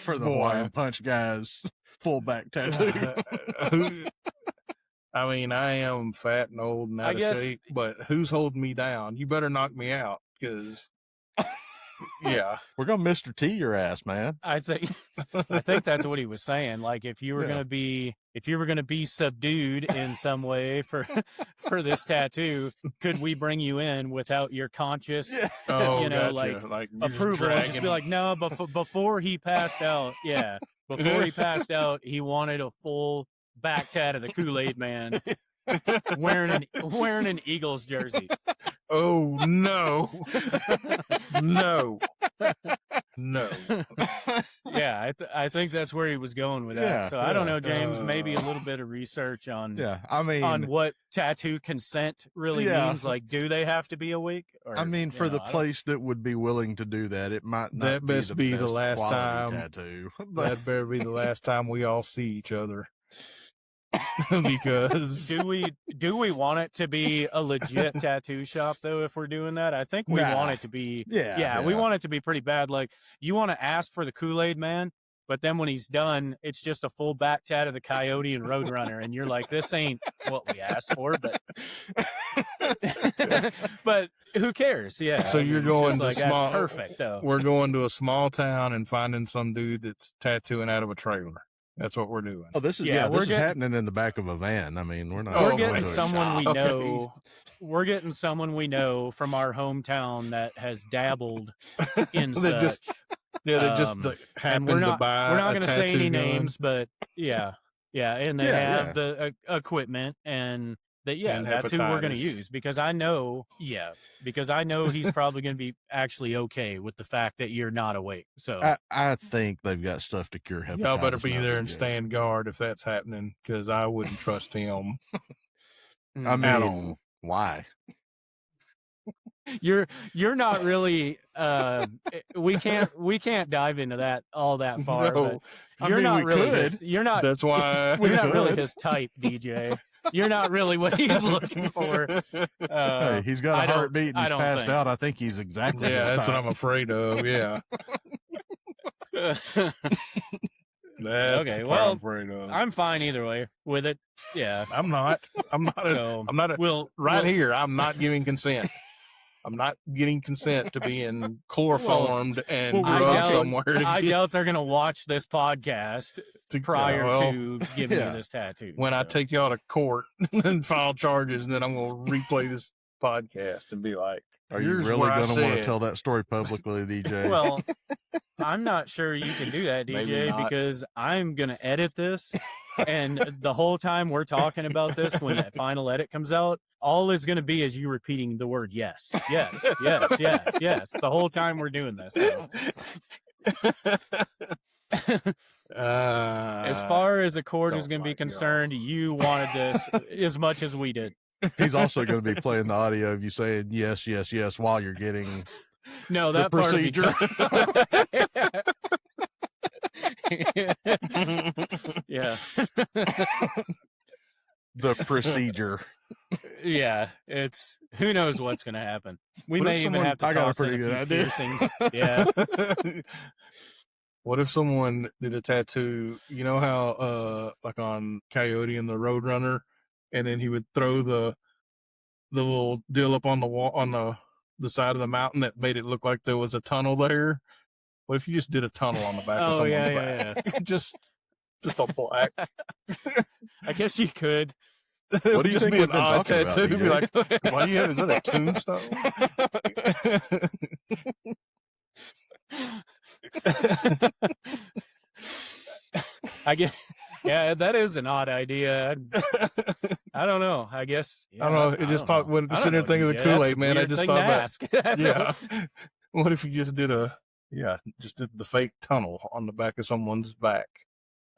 for the Hawaiian Punch guys fullback tattoo. I mean, I am fat and old and out of shape, but who's holding me down? You better knock me out, because yeah, we're gonna Mr. T your ass, man. I think that's what he was saying. Like, if you were gonna be subdued in some way for this tattoo, could we bring you in without your conscious, gotcha. like approval? Just be like, no, before he passed out, he wanted a full back tat of the Kool-Aid Man, wearing an Eagles jersey. Oh no, no. Yeah, I think that's where he was going with that. So I don't know, James. Maybe a little bit of research on on what tattoo consent really means. Like, do they have to be awake? Or, for the place that would be willing to do that, it might not. That best be the last time. Tattoo. That better be the last time we all see each other. Because do we want it to be a legit tattoo shop though? If we're doing that, I think we want it to be. We want it to be pretty bad. Like, you want to ask for the Kool-Aid Man, but then when he's done, it's just a full back tat of the Coyote and Roadrunner, and you're like, this ain't what we asked for, but who cares? Yeah. So you're going to small. Perfect though. We're going to a small town and finding some dude that's tattooing out of a trailer. That's what we're doing. Oh, this is this is happening in the back of a van. I mean, we're not. We're getting someone we know. We're getting someone we know from our hometown that has dabbled in such. That just happened to buy. We're not going to say any gun. names, but and they have the equipment, and that's who we're going to use, because I know he's probably going to be actually okay with the fact that you're not awake. So I think they've got stuff to cure hepatitis. Y'all better be there and stand guard if that's happening, because I wouldn't trust him. I mean, why? You're not really. We can't dive into that all that far. No, but you're not really. You're not. That's why we're not really his type, DJ. You're not really what he's looking for. Hey, he's got a heartbeat and he's passed out. I think he's exactly. Yeah, that's what I'm afraid of. Yeah. Okay, well, I'm fine either way with it. Yeah, I'm not. Right here, I'm not giving consent. I'm not getting consent to being chloroformed and drugged somewhere. I doubt they're going to watch this podcast prior to giving you this tattoo. When I take y'all to court and file charges, and then I'm going to replay this podcast and be like, are you really going to want to tell that story publicly, DJ? Well, I'm not sure you can do that, DJ, because I'm going to edit this. And the whole time we're talking about this, when that final edit comes out, all is going to be is you repeating the word yes, yes, yes, yes, yes, the whole time we're doing this. So. As far as the court is going to be concerned, you wanted this as much as we did. He's also going to be playing the audio of you saying yes, yes, yes while you're getting that procedure. Yeah. The procedure. Yeah, it's who knows what's going to happen. We may even have to toss in a few piercings. Yeah. What if someone did a tattoo? You know how, like on Coyote and the Roadrunner, and then he would throw the little deal up on the wall on the side of the mountain that made it look like there was a tunnel there. What if you just did a tunnel on the back of someone's back? Yeah. just a black. I guess you could. What do you think? Be an odd tattoo. Be like, why do you have? Is that a tombstone? I guess. Yeah, that is an odd idea. I don't know. I guess. I don't know. It just popped when I sitting there thinking of the Kool-Aid Man. I just thought about. Yeah. What if you just did the fake tunnel on the back of someone's back?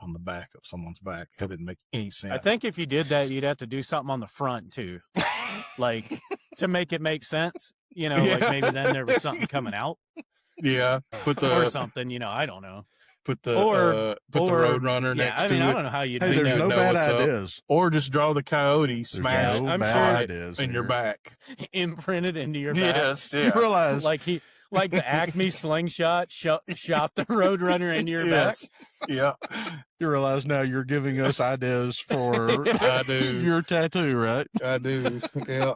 On the back of someone's back. That didn't make any sense. I think if you did that, you'd have to do something on the front too, like to make it make sense. You know, like maybe then there was something coming out. Yeah, or something. You know, I don't know. Put the Roadrunner next to it. I don't know how you do that. There's no bad ideas. Or just draw the Coyote smashed ideas in your back, imprinted into your back. Yes, yeah. You realize like like the Acme slingshot shot the Roadrunner into your back. Yeah. You realize now you're giving us ideas for I do. your tattoo, right? I do. Yeah.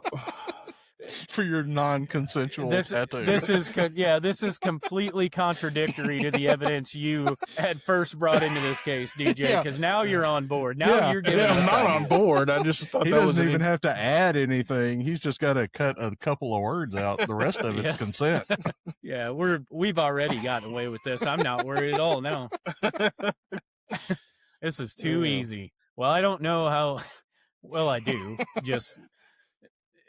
For your non-consensual tattoo. This is completely contradictory to the evidence you had first brought into this case, DJ. Because now you're on board. Now you're giving. I'm not on board. I just thought he that doesn't even have to add anything. He's just got to cut a couple of words out. The rest of it's consent. Yeah, we've already gotten away with this. I'm not worried at all now. This is too easy. Well, I don't know how. Well, I do. Just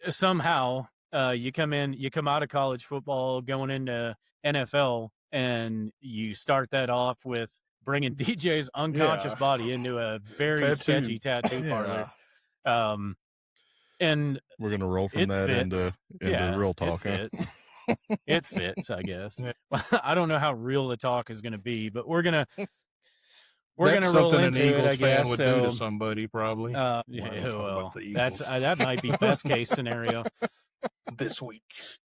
somehow you come out of college football going into NFL, and you start that off with bringing DJ's unconscious body into a very sketchy tattoo parlor. And we're gonna roll from that into real talk. It fits, I guess. I don't know how real the talk is going to be, but we're gonna roll into it. I guess would do to somebody probably. That might be best case scenario this week.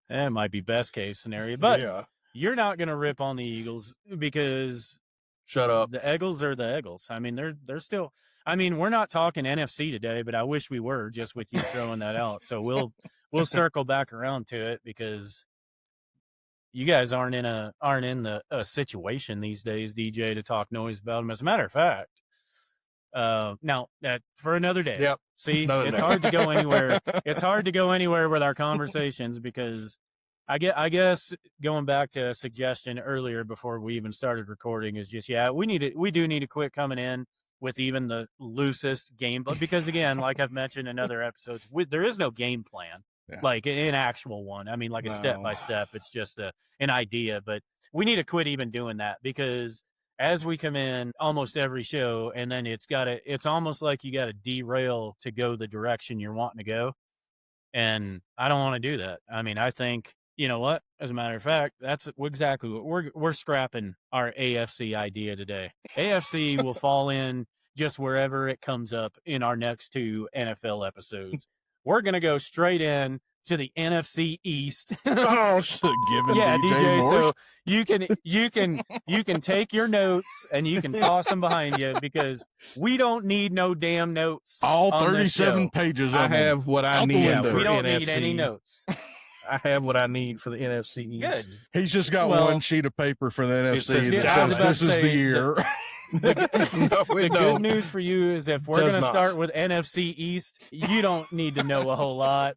That might be best case scenario, but you're not going to rip on the Eagles because shut up. The Eagles are the Eagles. I mean, they're still. I mean, we're not talking NFC today, but I wish we were. Just with you throwing that out, so we'll circle back around to it because you guys aren't in a situation these days, DJ, to talk noise about them. As a matter of fact, now that for another day. Yep. See, it's hard to go anywhere. It's hard to go anywhere with our conversations because I guess going back to a suggestion earlier before we even started recording is just we do need to quit coming in with even the loosest game, because again, like I've mentioned in other episodes, there is no game plan. Yeah. Like an actual one. I mean, like a step by step. It's just an idea, but we need to quit even doing that because as we come in almost every show, and then it's almost like you got to derail to go the direction you're wanting to go. And I don't want to do that. I mean, I think, you know what, as a matter of fact, that's exactly what we're scrapping our AFC idea today. AFC will fall in just wherever it comes up in our next 2 NFL episodes. We're going to go straight in to the NFC East. DJ, so you can take your notes and you can toss them behind you because we don't need no damn notes. All 37 pages. I have what I need. We don't need any notes. I have what I need for the NFC East. Good. He's just got one sheet of paper for the NFC that says this is the year. The good news for you is if we're going to start with NFC East, you don't need to know a whole lot.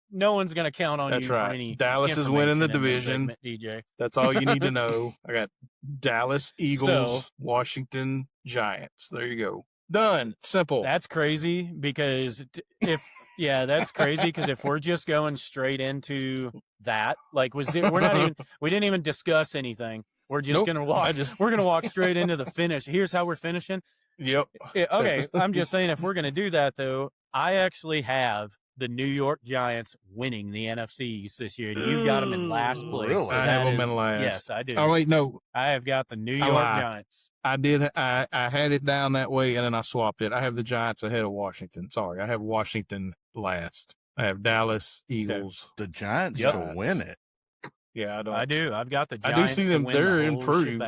No one's going to count on you for any. Dallas is winning the division. Segment, DJ. That's all you need to know. I got Dallas Eagles, Washington Giants. There you go. Done. Simple. That's crazy because if we're just going straight into that, like we didn't even discuss anything. We're just gonna walk. We're gonna walk straight into the finish. Here's how we're finishing. Yep. Okay. I'm just saying, if we're gonna do that, though, I actually have the New York Giants winning the NFC East this year. You've got them in last place. Really? So I have them in last. Yes, I do. Oh wait, no. I have got the New York Giants. I did. I had it down that way, and then I swapped it. I have the Giants ahead of Washington. Sorry, I have Washington last. I have Dallas Eagles. The Giants to win it. Yeah, I do. I've got the Giants. I do see them. They're improved.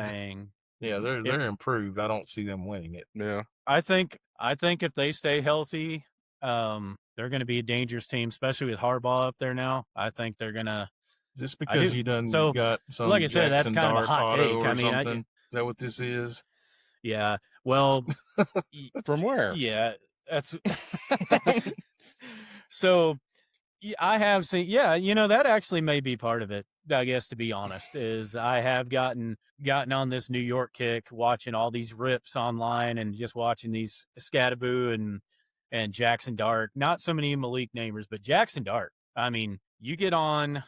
Yeah, they're improved. I don't see them winning it. Yeah, I think if they stay healthy, they're going to be a dangerous team, especially with Harbaugh up there now. I think they're going to. Just because you done got some, like I said, that's kind of a hot take. I mean, is that what this is? Yeah. Well, from where? Yeah, that's. So, I have seen. Yeah, that actually may be part of it. I guess, to be honest, is I have gotten on this New York kick, watching all these rips online and just watching these Scattaboo and Jackson Dart. Not so many Malik Neighbors, but Jackson Dart. I mean, you get on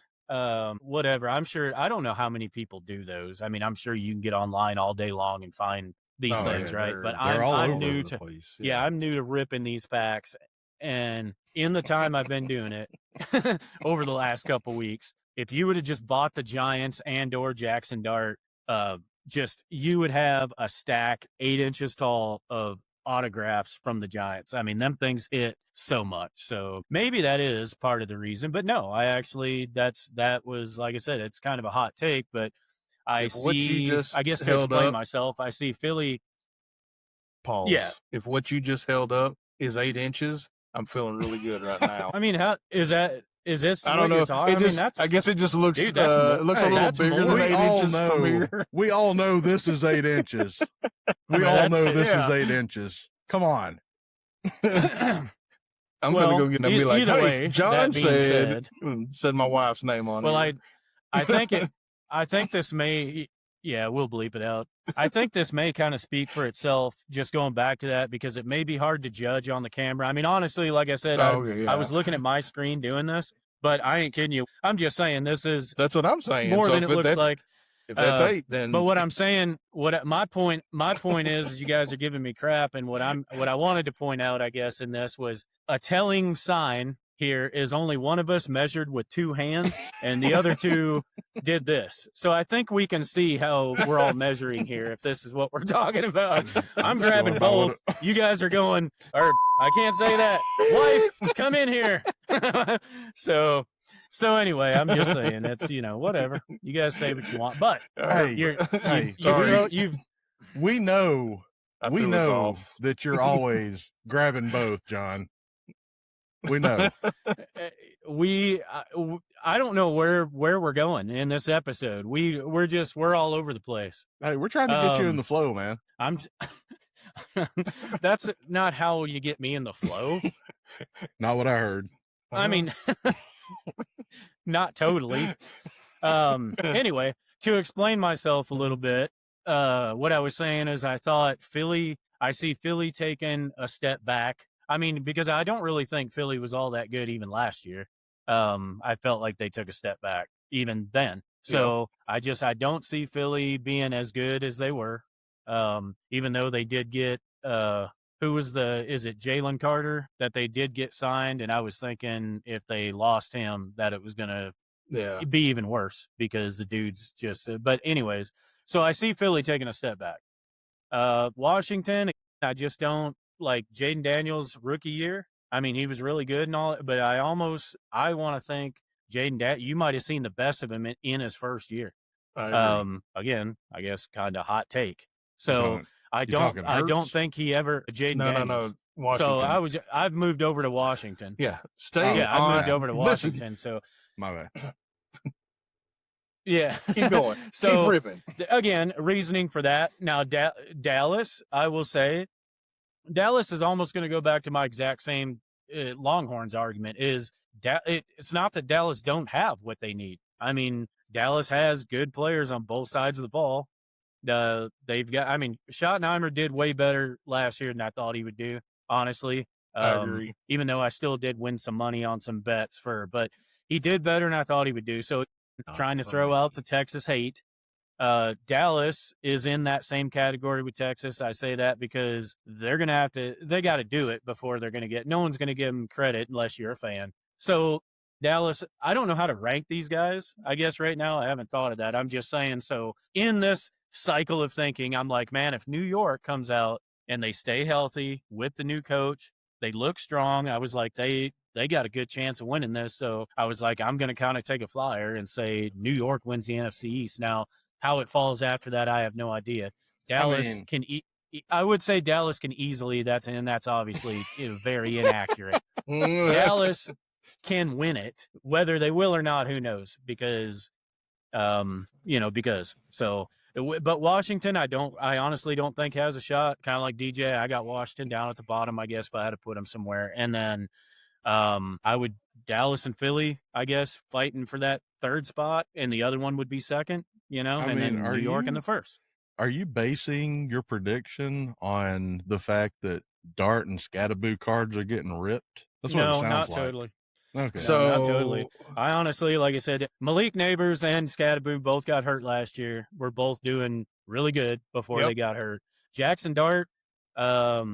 whatever. I'm sure. I don't know how many people do those. I mean, I'm sure you can get online all day long and find these things, right? But I'm new to place. Yeah, I'm new to ripping these packs, and in the time I've been doing it over the last couple weeks. If you would have just bought the Giants and/or Jackson Dart, you would have a stack 8 inches tall of autographs from the Giants. I mean, them things hit so much. So maybe that is part of the reason. But no, I actually that was, like I said, it's kind of a hot take, but I guess to explain myself, I see Philly. Pause. Yeah. If what you just held up is 8 inches, I'm feeling really good right now. I mean, how is that? Is this? I don't know. I guess it just looks. Dude, it looks a little bigger than 8 inches from here. We all know this is 8 inches. We all know this is 8 inches. Come on. I'm gonna go get and be like, hey, John said my wife's name on it. Well, I think this may. Yeah, we'll bleep it out. I think this may kind of speak for itself, just going back to that, because it may be hard to judge on the camera. I mean, honestly, like I said, I was looking at my screen doing this, but I ain't kidding you. I'm just saying that's what I'm saying. More than it looks like. If that's 8, then. But what I'm saying, my point is you guys are giving me crap, and what I wanted to point out, I guess, in this was a telling sign. Here is only one of us measured with 2 hands, and the other 2 did this. So I think we can see how we're all measuring here, if this is what we're talking about. I'm grabbing both. You guys are going, or I can't say that. Wife, come in here. So anyway, I'm just saying, it's, whatever. You guys say what you want. But we know that you're always grabbing both, John. We know. I don't know where we're going in this episode. We're all over the place. Hey, we're trying to get you in the flow, man. That's not how you get me in the flow. Not what I heard. I mean, not totally. Anyway, to explain myself a little bit, what I was saying is I see Philly taking a step back. I mean, because I don't really think Philly was all that good even last year. I felt like they took a step back even then. So yeah. I don't see Philly being as good as they were. Even though they did get, is it Jalen Carter that they did get signed? And I was thinking if they lost him that it was going to be even worse because the dude's just, but anyways, so I see Philly taking a step back. Washington, I just don't. Like Jaden Daniels' rookie year, I mean, he was really good and all, but I want to think Jaden, you might have seen the best of him in his first year. Again, I guess kind of hot take. So I don't think he ever Jaden Daniels. No. Washington. So I've moved over to Washington. Yeah, I moved over to Washington. Listen. So my bad. Yeah, keep going. So keep ripping. Again, reasoning for that. Now Dallas, I will say. Dallas is almost going to go back to my exact same Longhorns argument. It's not that Dallas don't have what they need. I mean, Dallas has good players on both sides of the ball. They've got. I mean, Schottenheimer did way better last year than I thought he would do. Honestly, I agree. Even though I still did win some money on some bets but he did better than I thought he would do. So, trying to throw out the Texas hate. Dallas is in that same category with Texas. I say that because they got to do it before they're going to get, no one's going to give them credit unless you're a fan. So Dallas, I don't know how to rank these guys. I guess right now I haven't thought of that. I'm just saying, so in this cycle of thinking, I'm like, man, if New York comes out and they stay healthy with the new coach, they look strong. I was like, they got a good chance of winning this. So I was like, I'm going to kind of take a flyer and say New York wins the NFC East. Now, how it falls after that, I have no idea. Dallas I would say Dallas can easily. That's obviously very inaccurate. Dallas can win it, whether they will or not. Who knows? Because, so. But Washington, I honestly don't think has a shot. Kind of like DJ, I got Washington down at the bottom. I guess if I had to put them somewhere, and then I would Dallas and Philly, I guess, fighting for that third spot, and the other one would be second. Then New York in the first. Are you basing your prediction on the fact that Dart and Scatterboo cards are getting ripped? That's what it sounds like. No, not totally. Okay. So, not totally. I honestly, like I said, Malik Neighbors and Scatterboo both got hurt last year. We're both doing really good before they got hurt. Jackson Dart, I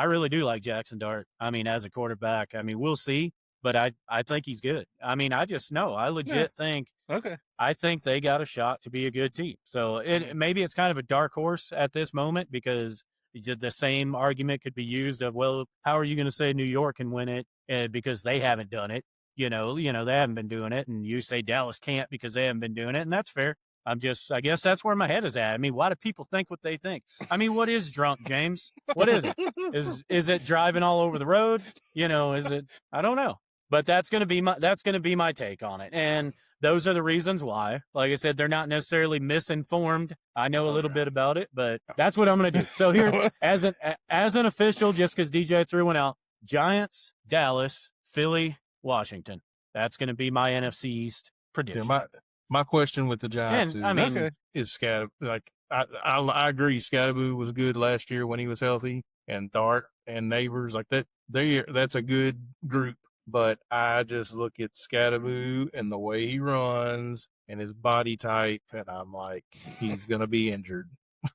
really do like Jackson Dart. I mean, as a quarterback, I mean, we'll see, but I think he's good. I mean, I just know. I legit think. Okay. I think they got a shot to be a good team. So maybe it's kind of a dark horse at this moment because, The same argument could be used of, well, how are you going to say New York can win it because they haven't done it? They haven't been doing it, and you say Dallas can't because they haven't been doing it, and that's fair. I guess that's where my head is at. I mean, why do people think what they think? I mean, what is drunk, James? What is it? Is it driving all over the road? Is it? I don't know. But that's going to be my take on it. And those are the reasons why. Like I said, they're not necessarily misinformed. I know a little bit about it, but that's what I'm going to do. So here, as an official, just because DJ threw one out, Giants, Dallas, Philly, Washington. That's going to be my NFC East prediction. Yeah, my question with the Giants is Scat. Like I agree, Scatterboo was good last year when he was healthy, and Dart and Neighbors like that. That's a good group. But I just look at Scatterboo and the way he runs and his body type, and I'm like, he's gonna be injured.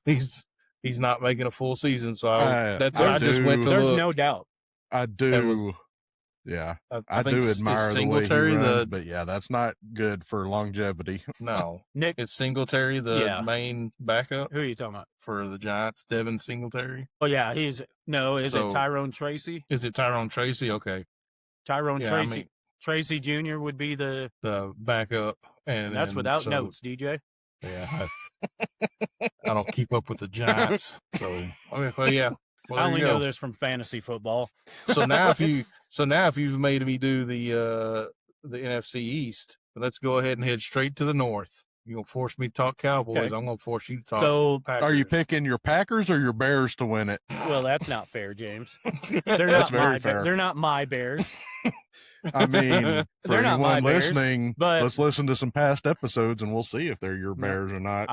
He's not making a full season, so I just went to There's look. No doubt. I do. I do admire the way he runs, but that's not good for longevity. No, Nick, is Singletary the main backup? Who are you talking about for the Giants? Devin Singletary. Oh yeah, Is it Tyrone Tracy? Is it Tyrone Tracy? Okay. Tyrone Tracy. Tracy Jr. would be the backup, and that's without notes, DJ. Yeah, I don't keep up with the Giants, so okay. Well, yeah. Well, I only know this from fantasy football. So now, if you've made me do the NFC East, let's go ahead and head straight to the North. You're going to force me to talk Cowboys. Okay. I'm going to force you to talk Packers. Are you picking your Packers or your Bears to win it? Well, that's not fair, James. That's very fair. They're not my Bears. I mean, for they're not my anyone listening, but let's listen to some past episodes and we'll see if they're your Bears or not.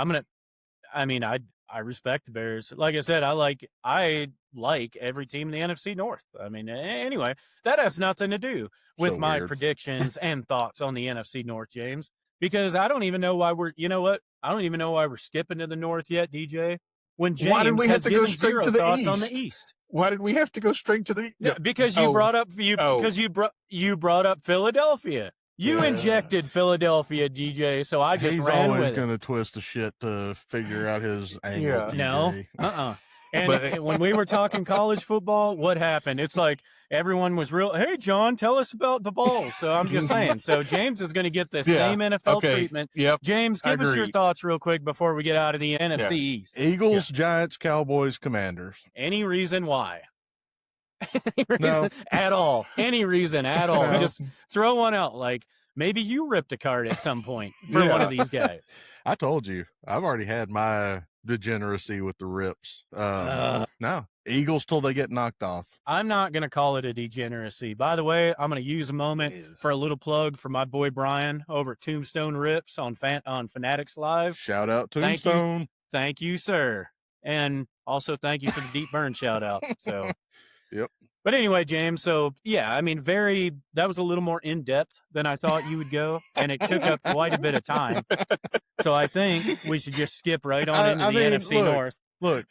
I respect the Bears. Like I said, I like every team in the NFC North. I mean, anyway, that has nothing to do with my predictions and thoughts on the NFC North, James. Because I don't even know why I don't even know why we're skipping to the North yet, DJ. When James why did we have to go straight to the thoughts East? On the East? Why did we have to go straight to the? Yeah, because you brought up you brought up Philadelphia. You injected Philadelphia, DJ. So I just ran with it. He's always going to twist the shit to figure out his angle. DJ. No. And when we were talking college football, what happened? It's like everyone was real. Hey, John, tell us about the balls. So I'm just saying. So James is going to get the same NFL treatment. Yep. James, give us your thoughts real quick before we get out of the NFC East. Eagles, Giants, Cowboys, Commanders. Any reason why? Any reason at all? Any reason at all? No. Just throw one out. Like maybe you ripped a card at some point for one of these guys. I told you, I've already had my degeneracy with the rips. No, Eagles till they get knocked off. I'm not going to call it a degeneracy. By the way, I'm going to use a moment for a little plug for my boy Brian over at Tombstone Rips on Fanatics Live. Shout out Tombstone. Thank you, sir. And also thank you for the deep burn shout out. So, yep. But anyway, James, so yeah, I mean, that was a little more in depth than I thought you would go, and it took up quite a bit of time. So I think we should just skip right on into the NFC North. Look,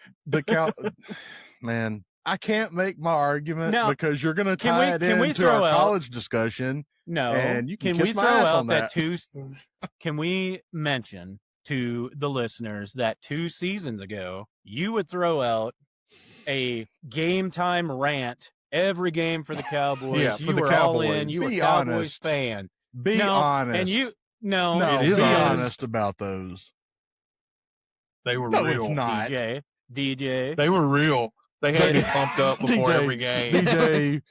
man, I can't make my argument because you're going to tie it into our college discussion. No, and you can we throw out that Can we mention to the listeners that 2 seasons ago you would throw out a game time rant every game for the Cowboys? Yeah, you were all in. You were a Cowboys fan. Be honest. And you be honest about those. They were real. It's not. DJ. They were real. They had me pumped up before every game. DJ,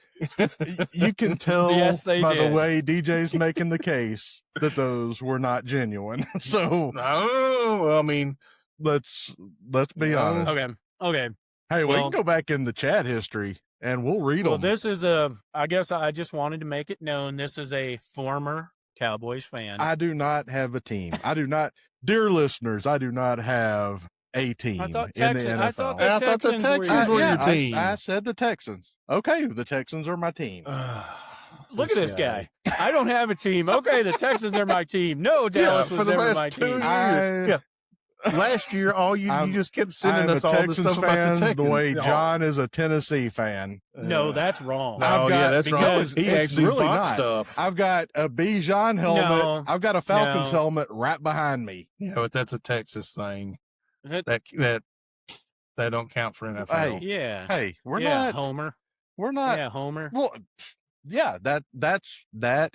you can tell by the way DJ's making the case that those were not genuine. So, I mean, let's be honest. Okay. Hey, we can go back in the chat history and we'll read them. Well, this is I guess I just wanted to make it known this is a former Cowboys fan. I do not have a team. Dear listeners, I do not have a team in the NFL. I thought the Texans were your team. I said the Texans. Okay, the Texans are my team. Look at this guy. I don't have a team. Okay, the Texans are my team. No, Dallas was never my team. Last year, you just kept sending us all this stuff about the Texans. The way John is a Tennessee fan. No, that's wrong. That's wrong. He actually really bought stuff. I've got a Bijan helmet. No, I've got a Falcons helmet right behind me. Yeah, but that's a Texas thing. That They don't count for NFL. Yeah. We're not Homer. We're not. Yeah, Homer. Well, yeah, that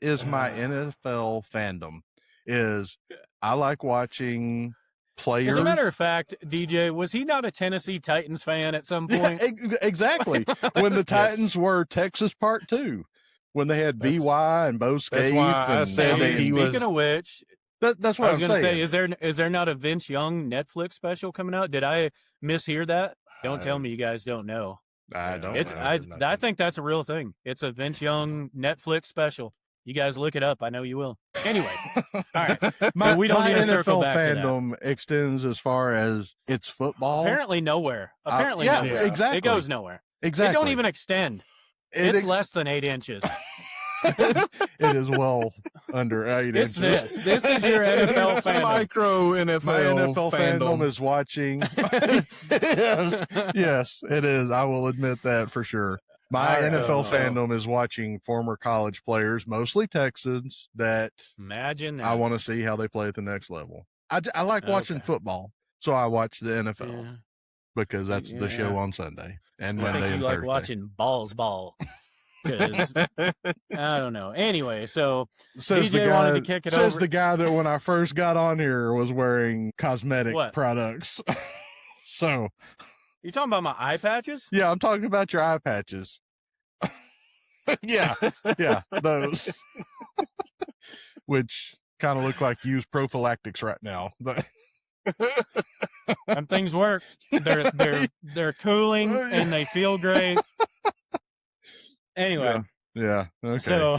is my NFL fandom. Is I like watching players. As a matter of fact, DJ, was he not a Tennessee Titans fan at some point? Yeah, exactly. When the Titans were Texas Part 2, when they had VY and Bo Scaife. I said that he was. Speaking of which, that's what I was going to say. Is there not a Vince Young Netflix special coming out? Did I mishear that? Don't tell me you guys don't know. I don't. I think that's a real thing. It's a Vince Young Netflix special. You guys look it up. I know you will. Anyway, all right. We don't need to circle back to that. Fandom extends as far as it's football. Apparently nowhere. Apparently yeah, nowhere. Exactly. It goes nowhere. Exactly. It don't even extend. It's less than 8 inches. It is well under 8 it's inches. This is your NFL fandom. Micro NFL. My NFL fandom is watching. yes, it is. I will admit that for sure. My NFL fandom is watching former college players, mostly Texans, that imagine that. I want to see how they play at the next level. I like watching football, so I watch the NFL because that's the show on Sunday and Monday and Thursday. Like watching ball. Because I don't know. Anyway, so DJ wanted to kick it over. Says the guy that when I first got on here was wearing cosmetic products. So you talking about my eye patches? Yeah, I'm talking about your eye patches. yeah, those. Which kind of look like used prophylactics right now, but. And things work. They're cooling and they feel great. Anyway. Yeah. Okay.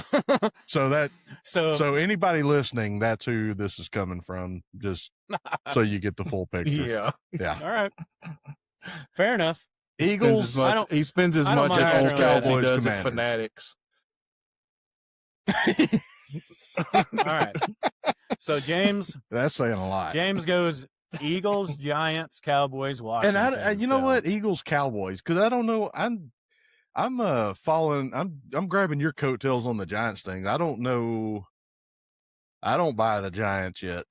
So anybody listening, that's who this is coming from. Just so you get the full picture. Yeah. All right. Fair enough. Eagles. He spends as much at Old as he does at Fanatics. All right. So James. That's saying a lot. James goes Eagles, Giants, Cowboys, Washington. And you know what? Eagles, Cowboys. Because I don't know. I'm grabbing your coattails on the Giants thing. I don't know. I don't buy the Giants yet.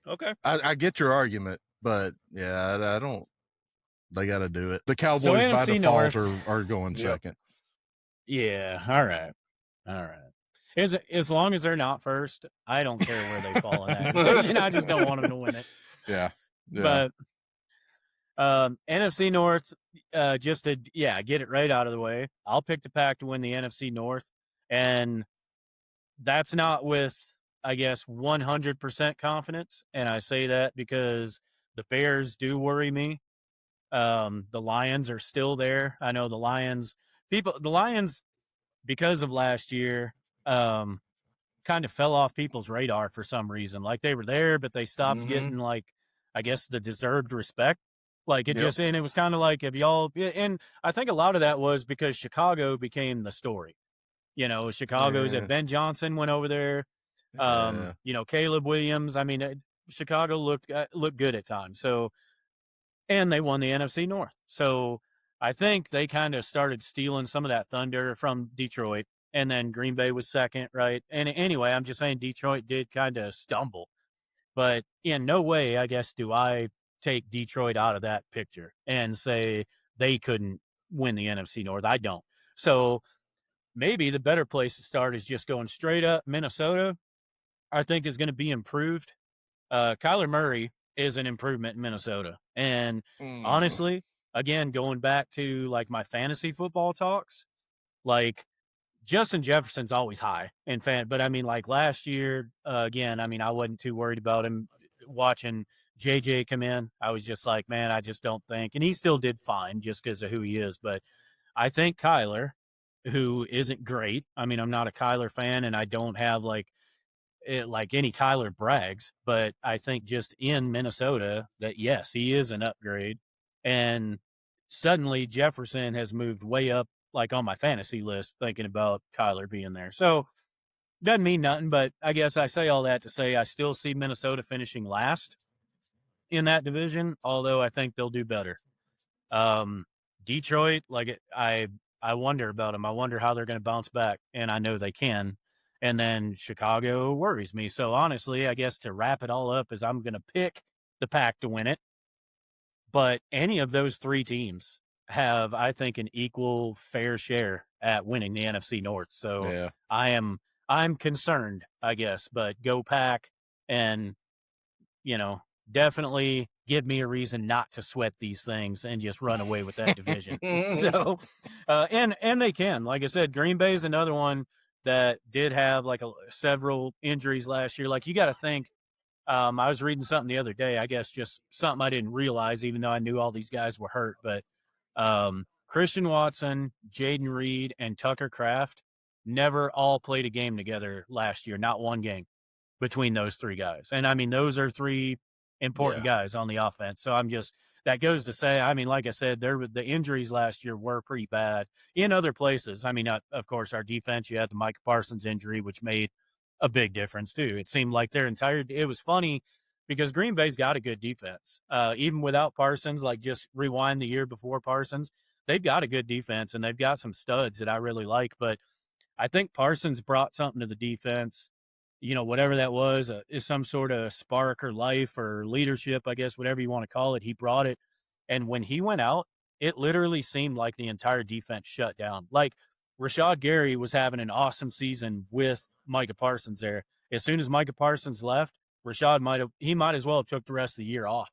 Okay. I get your argument, but yeah, I don't. They got to do it. The Cowboys by default are going second. Yeah. All right. As long as they're not first, I don't care where they fall in that division. I just don't want them to win it. Yeah. But NFC North, just to get it right out of the way, I'll pick the Pack to win the NFC North, and that's not with, I guess, 100% confidence, and I say that because the Bears do worry me. The Lions are still there. I know the Lions, because of last year, kind of fell off people's radar for some reason. Like they were there, but they stopped getting, like, I guess, the deserved respect. Like it just, and it was kind of like, if y'all, and I think a lot of that was because Chicago became the story. You know, Chicago's at Ben Johnson went over there. You know, Caleb Williams. I mean, Chicago looked good at times. So, and they won the NFC North. So I think they kind of started stealing some of that thunder from Detroit, and then Green Bay was second, right? And anyway, I'm just saying Detroit did kind of stumble, but in no way, I guess, do I take Detroit out of that picture and say they couldn't win the NFC North. I don't. So maybe the better place to start is just going straight up. Minnesota, I think, is going to be improved. Kyler Murray is an improvement in Minnesota. And honestly, again, going back to like my fantasy football talks, like Justin Jefferson's always high in but I mean, like last year, again, I mean, I wasn't too worried about him. Watching JJ come in, I was just like, man, I just don't think, and he still did fine just because of who he is. But I think Kyler, who isn't great, I mean, I'm not a Kyler fan, and I don't have like any Kyler brags, but I think just in Minnesota that yes, he is an upgrade, and suddenly Jefferson has moved way up, like on my fantasy list, thinking about Kyler being there. So doesn't mean nothing, but I guess I say all that to say I still see Minnesota finishing last in that division, although I think they'll do better. Detroit, I wonder about them. I wonder how they're going to bounce back, and I know they can. And then Chicago worries me. So honestly, I guess to wrap it all up is I'm going to pick the Pack to win it. But any of those three teams have, I think, an equal fair share at winning the NFC North. So I'm concerned, I guess, but go Pack, and definitely give me a reason not to sweat these things and just run away with that division. So, and they can, like I said, Green Bay is another one that did have like several injuries last year. Like, you got to think, I was reading something the other day, I guess just something I didn't realize, even though I knew all these guys were hurt, but Christian Watson, Jaden Reed, and Tucker Kraft never all played a game together last year, not one game between those three guys. And I mean, those are three important guys on the offense. So that goes to say, I mean, like I said, the injuries last year were pretty bad in other places. I mean, of course, our defense, you had the Micah Parsons injury, which made a big difference too. It seemed like it was funny because Green Bay's got a good defense. Even without Parsons, like just rewind the year before Parsons, they've got a good defense and they've got some studs that I really like. But I think Parsons brought something to the defense, whatever that was, is some sort of spark or life or leadership, I guess, whatever you want to call it. He brought it. And when he went out, it literally seemed like the entire defense shut down. Like, Rashad Gary was having an awesome season with Micah Parsons there. As soon as Micah Parsons left, Rashad might as well have took the rest of the year off.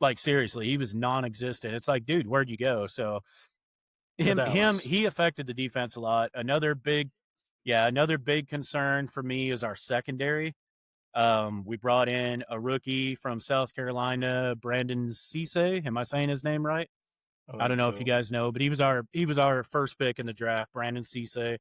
Like, seriously, he was non-existent. It's like, dude, where'd you go? So he affected the defense a lot. Another big concern for me is our secondary. We brought in a rookie from South Carolina, Brandon Cisse. Am I saying his name right? I don't know if you guys know, but he was our first pick in the draft, Brandon Cisse.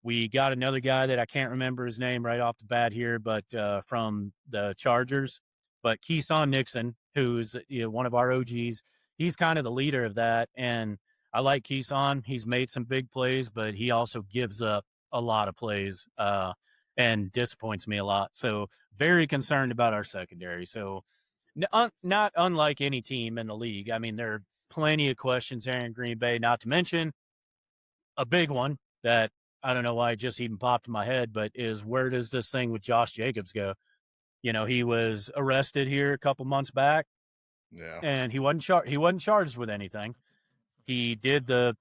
We got another guy that I can't remember his name right off the bat here, but from the Chargers. But Keeson Nixon, who's one of our OGs, he's kind of the leader of that. And I like Keeson. He's made some big plays, but he also gives up a lot of plays and disappoints me a lot. So very concerned about our secondary. So not unlike any team in the league. I mean, there are plenty of questions there in Green Bay, not to mention a big one that I don't know why it just even popped in my head, but is where does this thing with Josh Jacobs go? He was arrested here a couple months back. Yeah. And he wasn't charged with anything. He did the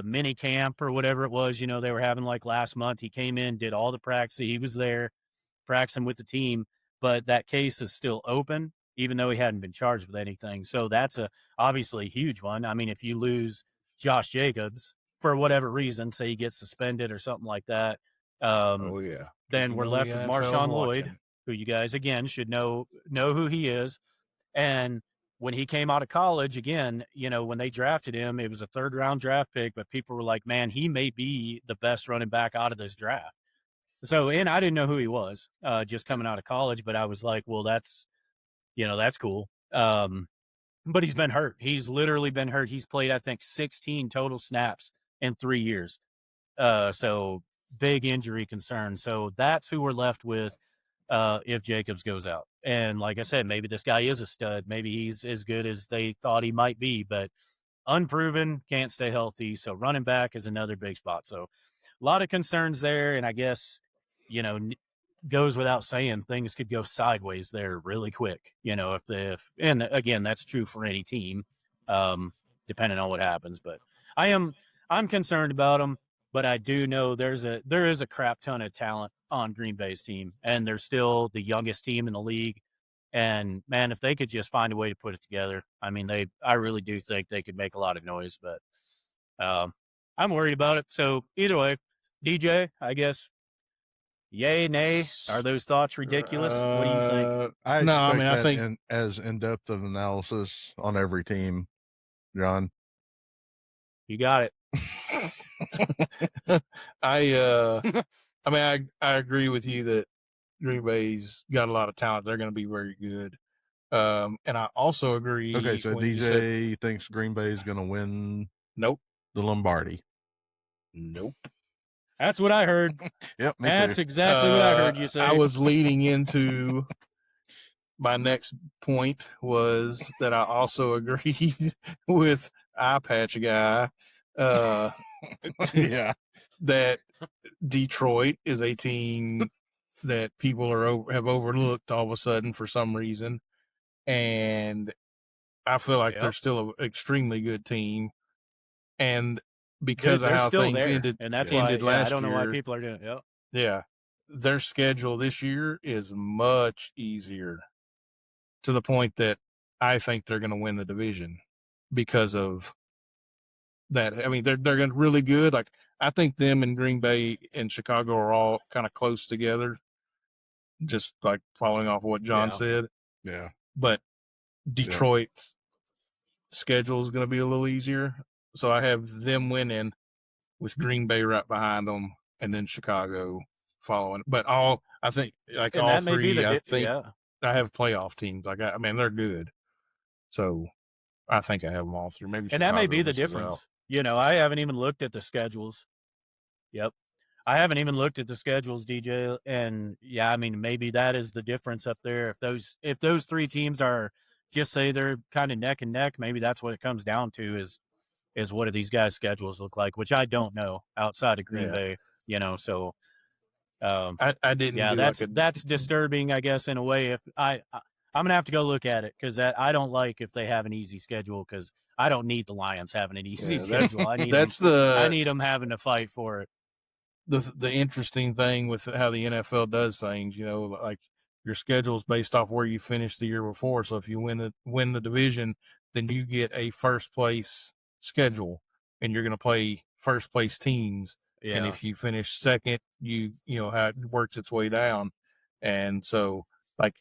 mini camp or whatever it was, they were having like last month. He came in, did all the practice. He was there practicing with the team, but that case is still open, even though he hadn't been charged with anything. So that's obviously a huge one. I mean, if you lose Josh Jacobs for whatever reason, say he gets suspended or something like that, then we're left with Marshawn Lloyd, who you guys, again, should know who he is. And when he came out of college, again, when they drafted him, it was a third-round draft pick, but people were like, man, he may be the best running back out of this draft. So, and I didn't know who he was just coming out of college, but I was like, well, that's cool. But he's been hurt. He's literally been hurt. He's played, I think, 16 total snaps in 3 years. So big injury concern. So that's who we're left with if Jacobs goes out. And like I said, maybe this guy is a stud. Maybe he's as good as they thought he might be, but unproven, can't stay healthy. So running back is another big spot. So a lot of concerns there. And I guess, goes without saying, things could go sideways there really quick. And again, that's true for any team, depending on what happens. But I'm concerned about them. But I do know there is a crap ton of talent on Green Bay's team, and they're still the youngest team in the league. And man, if they could just find a way to put it together, I mean, I really do think they could make a lot of noise. But I'm worried about it. So either way, DJ, I guess, yay, nay, are those thoughts ridiculous? What do you think? I think as in-depth of analysis on every team, John. You got it. I agree with you that Green Bay's got a lot of talent. They're going to be very good. And I also agree. Okay, so DJ thinks Green Bay's going to win. Nope. The Lombardi. Nope. That's what I heard. Yep. That's exactly what I heard you say. I was leading into my next point was that I also agreed with Eye Patch Guy. Yeah, that Detroit is a team that people have overlooked all of a sudden for some reason, and I feel like they're still an extremely good team, and because Dude, of how things there. ended, and that's ended why last I don't know why year, people are doing it. Yep. yeah, their schedule this year is much easier, to the point that I think they're going to win the division because of that. I mean, they're going really good. Like, I think them and Green Bay and Chicago are all kind of close together, just like following off what John said. Yeah. But Detroit's schedule is going to be a little easier. So I have them winning with Green Bay right behind them, and then Chicago following. But I think like And all that may be three, the I think I have playoff teams. Like, I mean, they're good. So I think I have them all three. Maybe and Chicago that may be the misses difference. out. You know, I haven't even looked at the schedules. Yep. I haven't even looked at the schedules, DJ. And yeah, I mean, maybe that is the difference up there. If those three teams are, just say they're kind of neck and neck, maybe that's what it comes down to is what do these guys' schedules look like, which I don't know outside of Green Bay, you know. So I didn't do that's disturbing, I guess, in a way. If I'm gonna have to go look at it, because I don't like if they have an easy schedule, because I don't need the Lions having an easy schedule. I need them having to fight for it. The interesting thing with how the NFL does things, you know, like your schedule is based off where you finished the year before. So if you win the division, then you get a first place schedule, and you're going to play first place teams. Yeah. And if you finish second, you know how it works its way down. And so, like,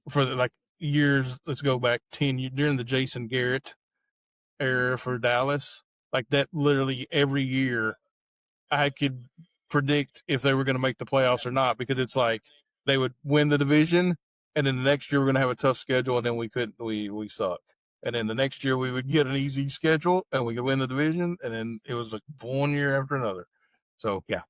for like years, let's go back 10 years during the Jason Garrett era for Dallas, like that, literally every year I could predict if they were going to make the playoffs or not, because it's like they would win the division, and then the next year we're going to have a tough schedule, and then we suck. And then the next year we would get an easy schedule, and we could win the division, and then it was like one year after another. So, yeah.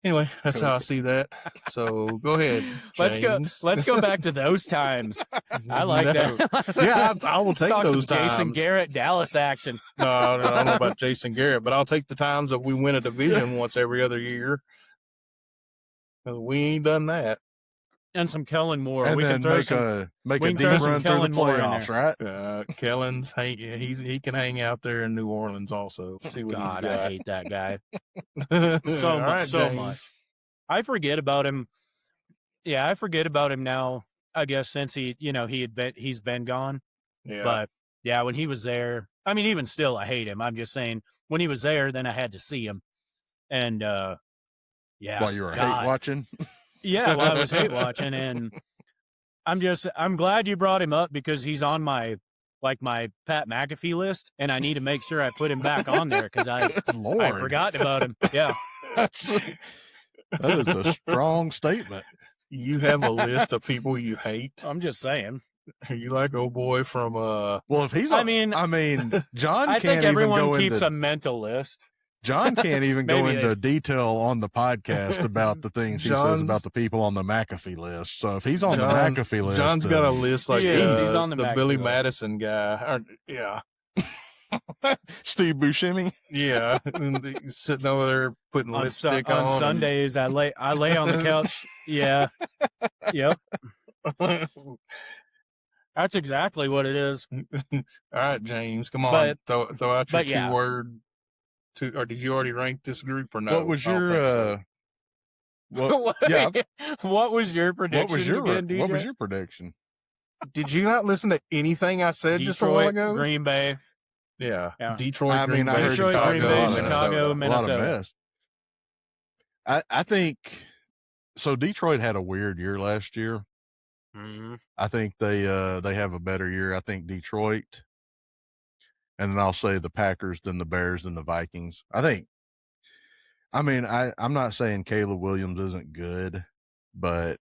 Anyway, that's how I see that. So go ahead, James. Let's go back to those times. I like that. Yeah, I will take those times. Jason Garrett Dallas action. No, I don't know about Jason Garrett, but I'll take the times that we win a division once every other year. We ain't done that. And some Kellen Moore. And we then can throw make a deep run through the playoffs, right? Kellen's he can hang out there in New Orleans also. See what God, he's got. I hate that guy so much. I forget about him. Yeah, I forget about him now. I guess since he's been gone. Yeah. But yeah, when he was there, I mean, even still, I hate him. I'm just saying, when he was there, then I had to see him, and yeah. While you were hate watching. Yeah, well, I was hate watching, and I'm glad you brought him up, because he's on my Pat McAfee list, and I need to make sure I put him back on there, because I forgot about him. Yeah. That is a strong statement. You have a list of people you hate? I'm just saying. You like old boy from Well, if he's I mean, John I can't think everyone even go keeps into a mental list. John can't even go into detail on the podcast about the things he says about the people on the McAfee list. So if he's on the McAfee list, John's got a list like he's on the Billy list. Madison guy. Yeah. Steve Buscemi. Yeah, sitting over there putting lipstick on. On Sundays, I lay on the couch. Yeah. Yep. That's exactly what it is. All right, James, come on, throw out your two-word. Or did you already rank this group or no? What was your what was your prediction? What was your prediction? Did you not listen to anything I said just a while ago? Green Bay. Yeah. Detroit, Green Bay, Chicago, Minnesota. A lot of mess. I think so. Detroit had a weird year last year. Mm-hmm. I think they have a better year. I think Detroit. And then I'll say the Packers, then the Bears, then the Vikings. I'm not saying Caleb Williams isn't good, but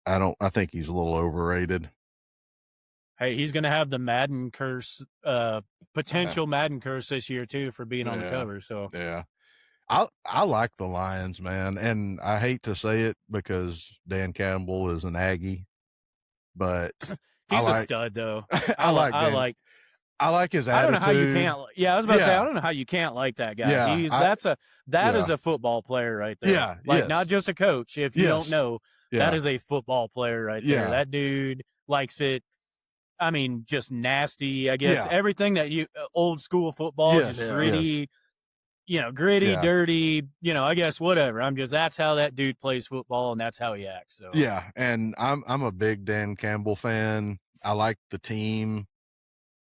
I think he's a little overrated. Hey, he's going to have the Madden curse, potential Madden curse this year too, for being on the cover. So yeah, I like the Lions, man. And I hate to say it because Dan Campbell is an Aggie, but he's a stud though. I like his attitude. I don't know how you can't. Yeah, I was about to say, I don't know how you can't like that guy. Yeah, that is a football player right there. Yeah, not just a coach. If you don't know, that is a football player right there. That dude likes it. I mean, just nasty. I guess everything that old school football, just gritty. Gritty, dirty. I guess whatever. That's how that dude plays football, and that's how he acts. So yeah, and I'm a big Dan Campbell fan. I like the team.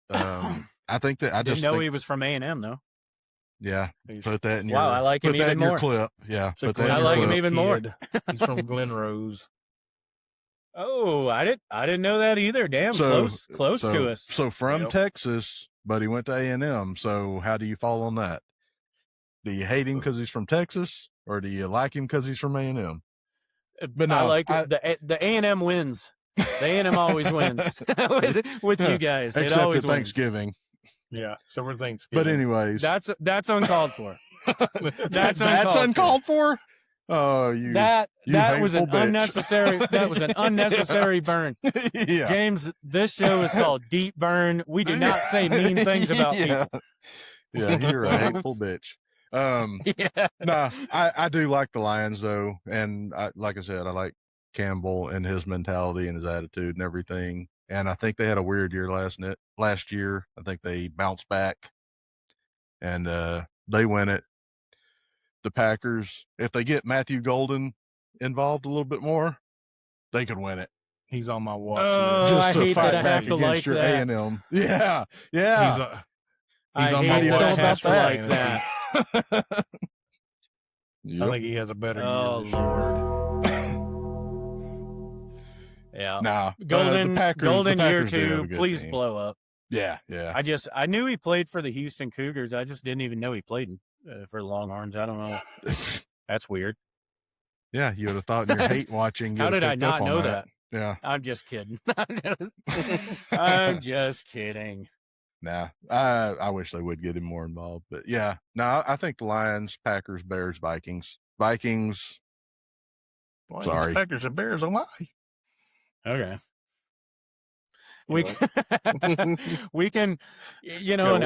I think that I didn't just know think, he was from A&M though. Yeah, put that in your. Wow, I like him put that even in more. your clip. Yeah, put that. I like him even more. He's from Glen Rose. Oh, I didn't know that either. Damn, close to us. So from Texas, but he went to A&M. So how do you fall on that? Do you hate him because he's from Texas, or do you like him because he's from A&M? But no, I like the A&M wins. The A&M always wins with you guys. Except it always at Thanksgiving. Yeah, so we're Thanksgiving. But anyways, that's uncalled for. That's uncalled for. Oh, that was an bitch. unnecessary. That was an unnecessary burn. Yeah. James, this show is called Deep Burn. We do not say mean things about people. Yeah, you're a hateful bitch. Nah, I do like the Lions though, and like I said, I like Campbell and his mentality and his attitude and everything. And I think they had a weird year last year. I think they bounced back, and they win it. The Packers, if they get Matthew Golden involved a little bit more, they could win it. He's on my watch list. Just I to hate fight that I back have to against like your that. A&M. Yeah. He's on my watch list for like that. Yep. I think he has a better year this Lord. Yeah. Nah, Golden year Packers do have a 2, good please team. blow up. Yeah. I knew he played for the Houston Cougars. I just didn't even know he played for Longhorns. I don't know. That's weird. Yeah, you would have thought in your hate watching. How did I not know that? Yeah. I'm just kidding. I'm just kidding. Nah, I wish they would get him more involved, but yeah, no, I think the Lions, Packers, Bears, Vikings. Boy, Sorry. Packers and Bears a lie. Okay. We can, and I want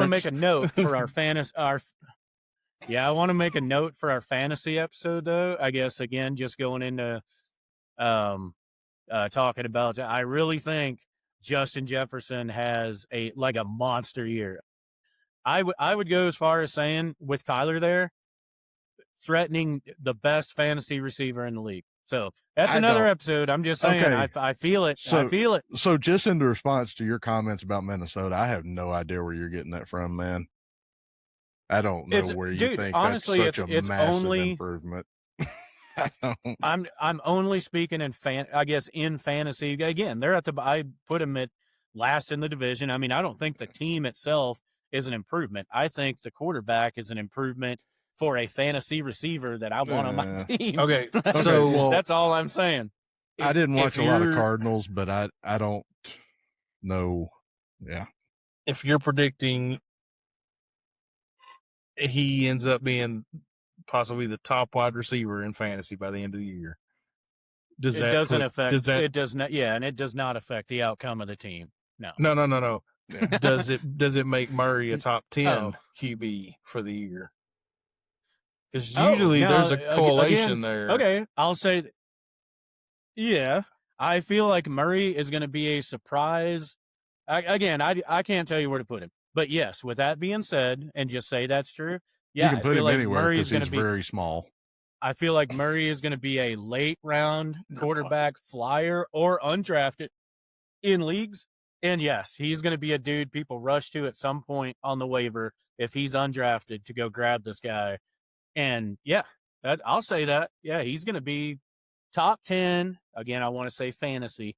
to make a note for our fantasy. I want to make a note for our fantasy episode, though. I guess again, just going into talking about. I really think Justin Jefferson has a monster year. I would go as far as saying with Kyler there, threatening the best fantasy receiver in the league. So that's another episode. I'm just saying, okay. I feel it. I feel it. So just in response to your comments about Minnesota, I have no idea where you're getting that from, man. I don't know where you think honestly, that's such a massive improvement. I'm only speaking in in fantasy. Again, I put them at last in the division. I mean, I don't think the team itself is an improvement. I think the quarterback is an improvement for a fantasy receiver that I want on my team. Okay. So that's all I'm saying. I didn't watch a lot of Cardinals, but I don't know. Yeah. If you're predicting he ends up being possibly the top wide receiver in fantasy by the end of the year, it does not affect the outcome of the team. No. Yeah. Does it make Murray a top 10 QB for the year? Because usually there's a correlation there. Okay, I'll say, I feel like Murray is going to be a surprise. I can't tell you where to put him. But yes, with that being said, and just say that's true, you can put him anywhere because he's very small. I feel like Murray is going to be a late round quarterback flyer or undrafted in leagues. And yes, he's going to be a dude people rush to at some point on the waiver if he's undrafted to go grab this guy. And I'll say that. Yeah, he's going to be top 10. Again, I want to say fantasy.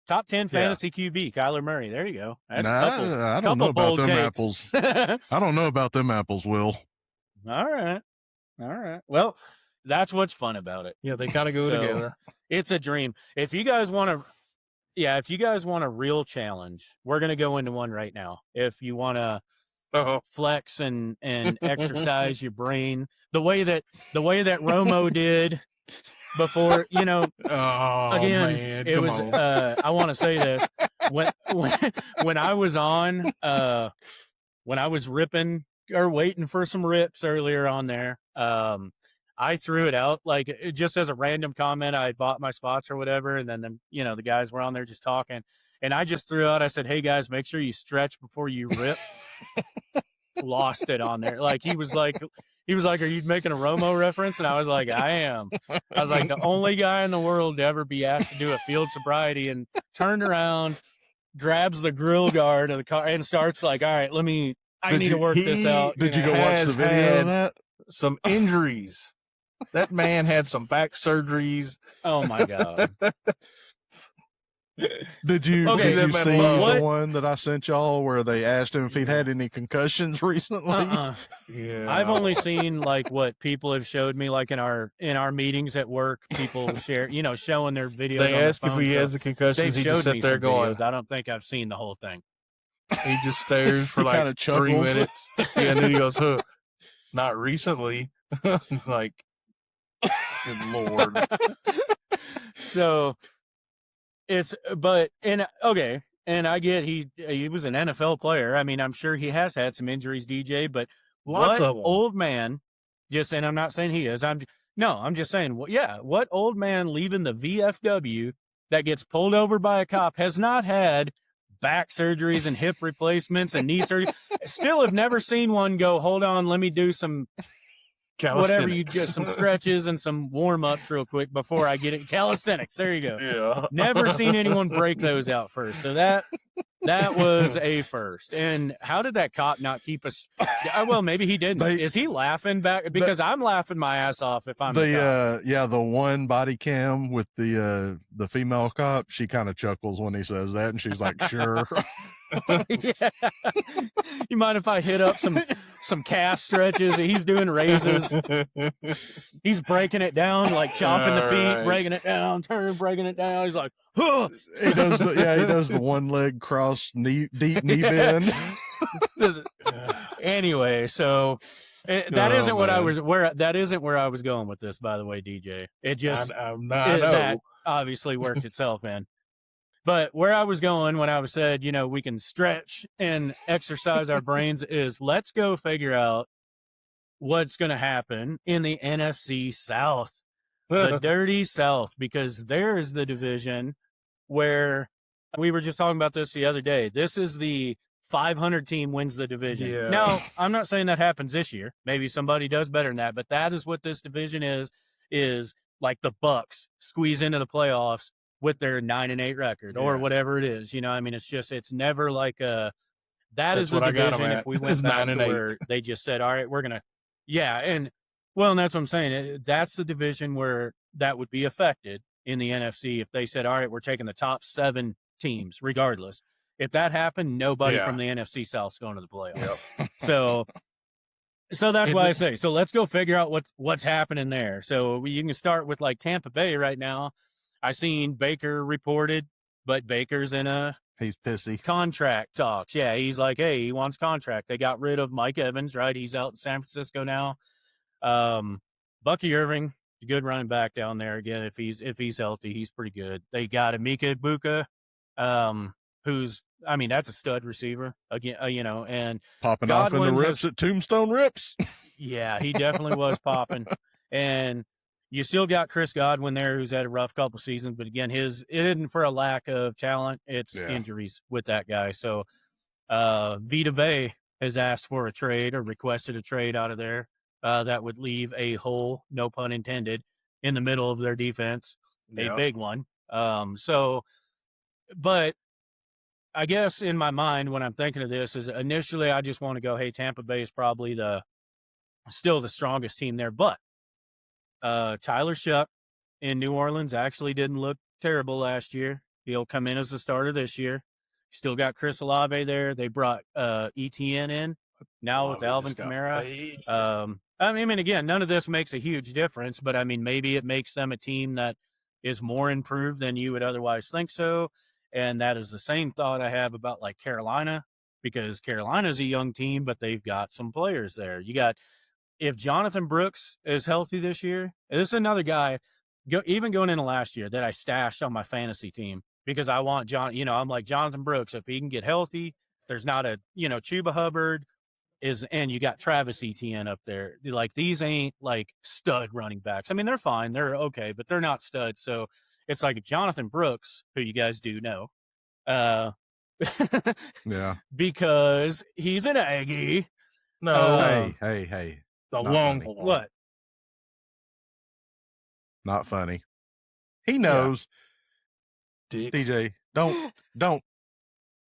Top 10 fantasy QB, Kyler Murray. There you go. That's I don't know about them apples. I don't know about them apples, Will. All right. Well, that's what's fun about it. Yeah, they kind of go together. It's a dream. If you guys want a real challenge, we're going to go into one right now. If you want to flex and exercise your brain the way that Romo did before, man, it was I want to say this when I was on when I was ripping or waiting for some rips earlier on there, I threw it out just as a random comment. I bought my spots or whatever, and then the guys were on there just talking, And I just threw out, I said, hey guys, make sure you stretch before you rip. Lost it on there. Like he was like, are you making a Romo reference? And I was like, I am. I was like, the only guy in the world to ever be asked to do a field sobriety, and turned around, grabs the grill guard of the car and starts like, all right, I need to work this out. Did you go watch the video of that? Some injuries. That man had some back surgeries. Oh my God. Did you see the one that I sent y'all where they asked him if he'd had any concussions recently? Yeah, I've only seen like what people have showed me, like in our meetings at work. People share, showing their videos. They ask if he has the concussions. He just sit there going. Videos. I don't think I've seen the whole thing. He just stares for like 3 minutes. Yeah, and then he goes, "Huh, not recently." Like, good Lord. So. And I get he was an NFL player. I mean, I'm sure he has had some injuries, DJ, but lots of them. Old man, and I'm not saying he is. I'm just saying, what old man leaving the VFW that gets pulled over by a cop has not had back surgeries and hip replacements and knee surgery? Still have never seen one go, hold on, let me do some whatever, you get some stretches and some warm-ups real quick before I get it. Calisthenics, there you go. Yeah. Never seen anyone break those out first. So that was a first. And how did that cop not keep us? Well, maybe he didn't. Is he laughing back? Because I'm laughing my ass off if I'm the one body cam with the female cop. She kind of chuckles when he says that, and she's like, "Sure." Yeah. You mind if I hit up some calf stretches? He's doing raises. He's breaking it down, like chopping the feet, breaking it down, breaking it down. He's like, huh. He does the one leg cross deep knee bend. Anyway, so that isn't where I was going with this, by the way, DJ. It just that obviously worked itself in. But where I was going when I was said, we can stretch and exercise our brains is let's go figure out what's going to happen in the NFC South, the dirty South, because there is the division where we were just talking about this the other day. This is the 500 team wins the division. Yeah. Now, I'm not saying that happens this year. Maybe somebody does better than that, but that is what this division is like the Bucks squeeze into the playoffs with their 9-8 record or whatever it is. It's never like that is the division. If we went back to where they just said, all right, we're going to, and that's what I'm saying. That's the division where that would be affected in the NFC. If they said, all right, we're taking the top 7 teams regardless. If that happened, nobody from the NFC South is going to the playoffs. Yep. So that's why I say, so let's go figure out what's happening there. So you can start with like Tampa Bay right now. I seen Baker reported, but Baker's he's pissy contract talks. Yeah, he's like, hey, he wants contract. They got rid of Mike Evans, right? He's out in San Francisco now. Bucky Irving, a good running back down there. Again, if he's healthy, he's pretty good. They got Emeka Egbuka, who's, that's a stud receiver again. And popping Godwin off in the rips at Tombstone Rips. Yeah, he definitely was popping. And you still got Chris Godwin there, who's had a rough couple seasons, but again, it isn't for a lack of talent; it's injuries with that guy. So, Vita Vea has asked for a trade or requested a trade out of there. That would leave a hole, no pun intended, in the middle of their defense, a big one. But I guess in my mind, when I'm thinking of this, is initially I just want to go, hey, Tampa Bay is probably still the strongest team there, but Tyler Shuck in New Orleans actually didn't look terrible last year. He'll come in as the starter this year. Still got Chris Olave there. They brought ETN in now with Alvin Kamara. Again, none of this makes a huge difference, but maybe it makes them a team that is more improved than you would otherwise think so. And that is the same thought I have about like Carolina, because Carolina's a young team, but they've got some players there. If Jonathan Brooks is healthy this year, this is another guy, even going into last year, that I stashed on my fantasy team because I want I'm like Jonathan Brooks. If he can get healthy, there's not a, Chuba Hubbard and you got Travis Etienne up there. Like, these ain't like stud running backs. They're fine. They're okay, but they're not studs. So it's like Jonathan Brooks, who you guys do know, Yeah. Because he's an Aggie. No. Hey. The Not Longhorn. funny. What? Not funny. He knows. Dick. DJ, don't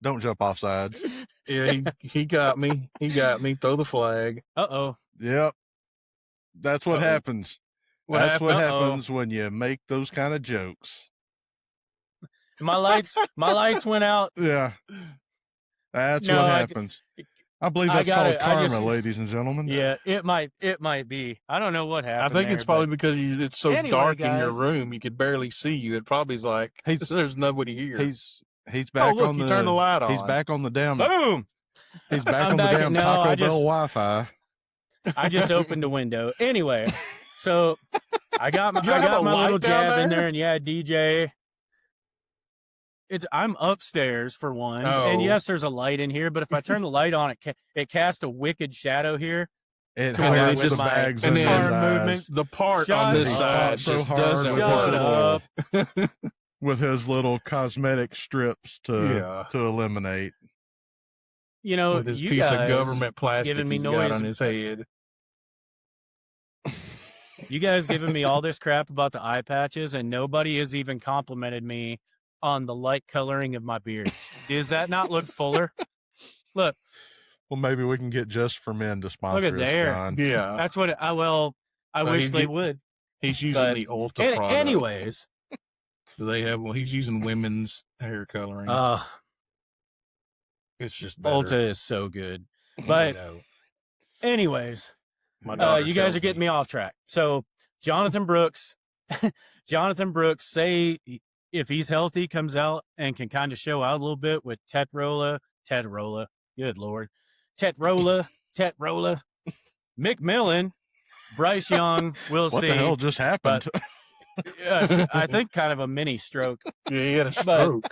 jump off sides. Yeah, he got me. He got me. Throw the flag. Uh-oh. Yep. That's what happens. That's what happens when you make those kind of jokes. My lights went out. Yeah. That's what happens. I believe that's called karma, ladies and gentlemen. Yeah, it might be. I don't know what happened. I think it's probably because it's so dark in your room, you could barely see you. It probably is like there's nobody here. He's back on the turn the light on. He's back on the damn boom. He's back on the damn Taco Bell Wi-Fi. I just opened the window. Anyway, so I got my little jab in there, and yeah, DJ. I'm upstairs for one, and yes, there's a light in here. But if I turn the light on, it casts a wicked shadow here. It hides the bags and the arm movements. The part on this side just doesn't work. With his little cosmetic strips to eliminate. You know, with his piece of government plastic he's got on his head. You guys giving me all this crap about the eye patches, and nobody has even complimented me on the light coloring of my beard. Does that not look fuller? Look. Well, maybe we can get Just for Men to sponsor us, John. Yeah. That's what I wish they would. He's using the Ulta product. Anyways. Do they have, he's using women's hair coloring. It's just better. Ulta is so good. But anyways, you guys are getting me off track. So Jonathan Brooks, say if he's healthy, comes out and can kind of show out a little bit with Tetrola, good Lord, Tetrola, McMillan, Bryce Young, we'll see. What the hell just happened? Yes, I think kind of a mini stroke. Yeah, he had a stroke.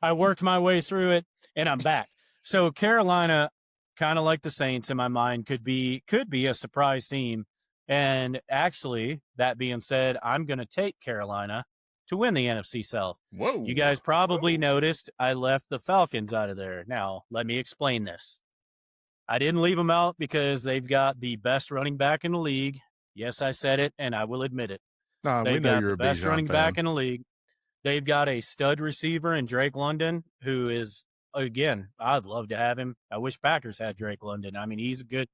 I worked my way through it, and I'm back. So Carolina, kind of like the Saints in my mind, could be a surprise team. And actually, that being said, I'm going to take Carolina to win the NFC South. Whoa. You guys probably noticed I left the Falcons out of there. Now, let me explain this. I didn't leave them out because they've got the best running back in the league. Yes, I said it, and I will admit it. They've got the best running back in the league. They've got a stud receiver in Drake London, who is, again, I'd love to have him. I wish Packers had Drake London. I mean, he's a good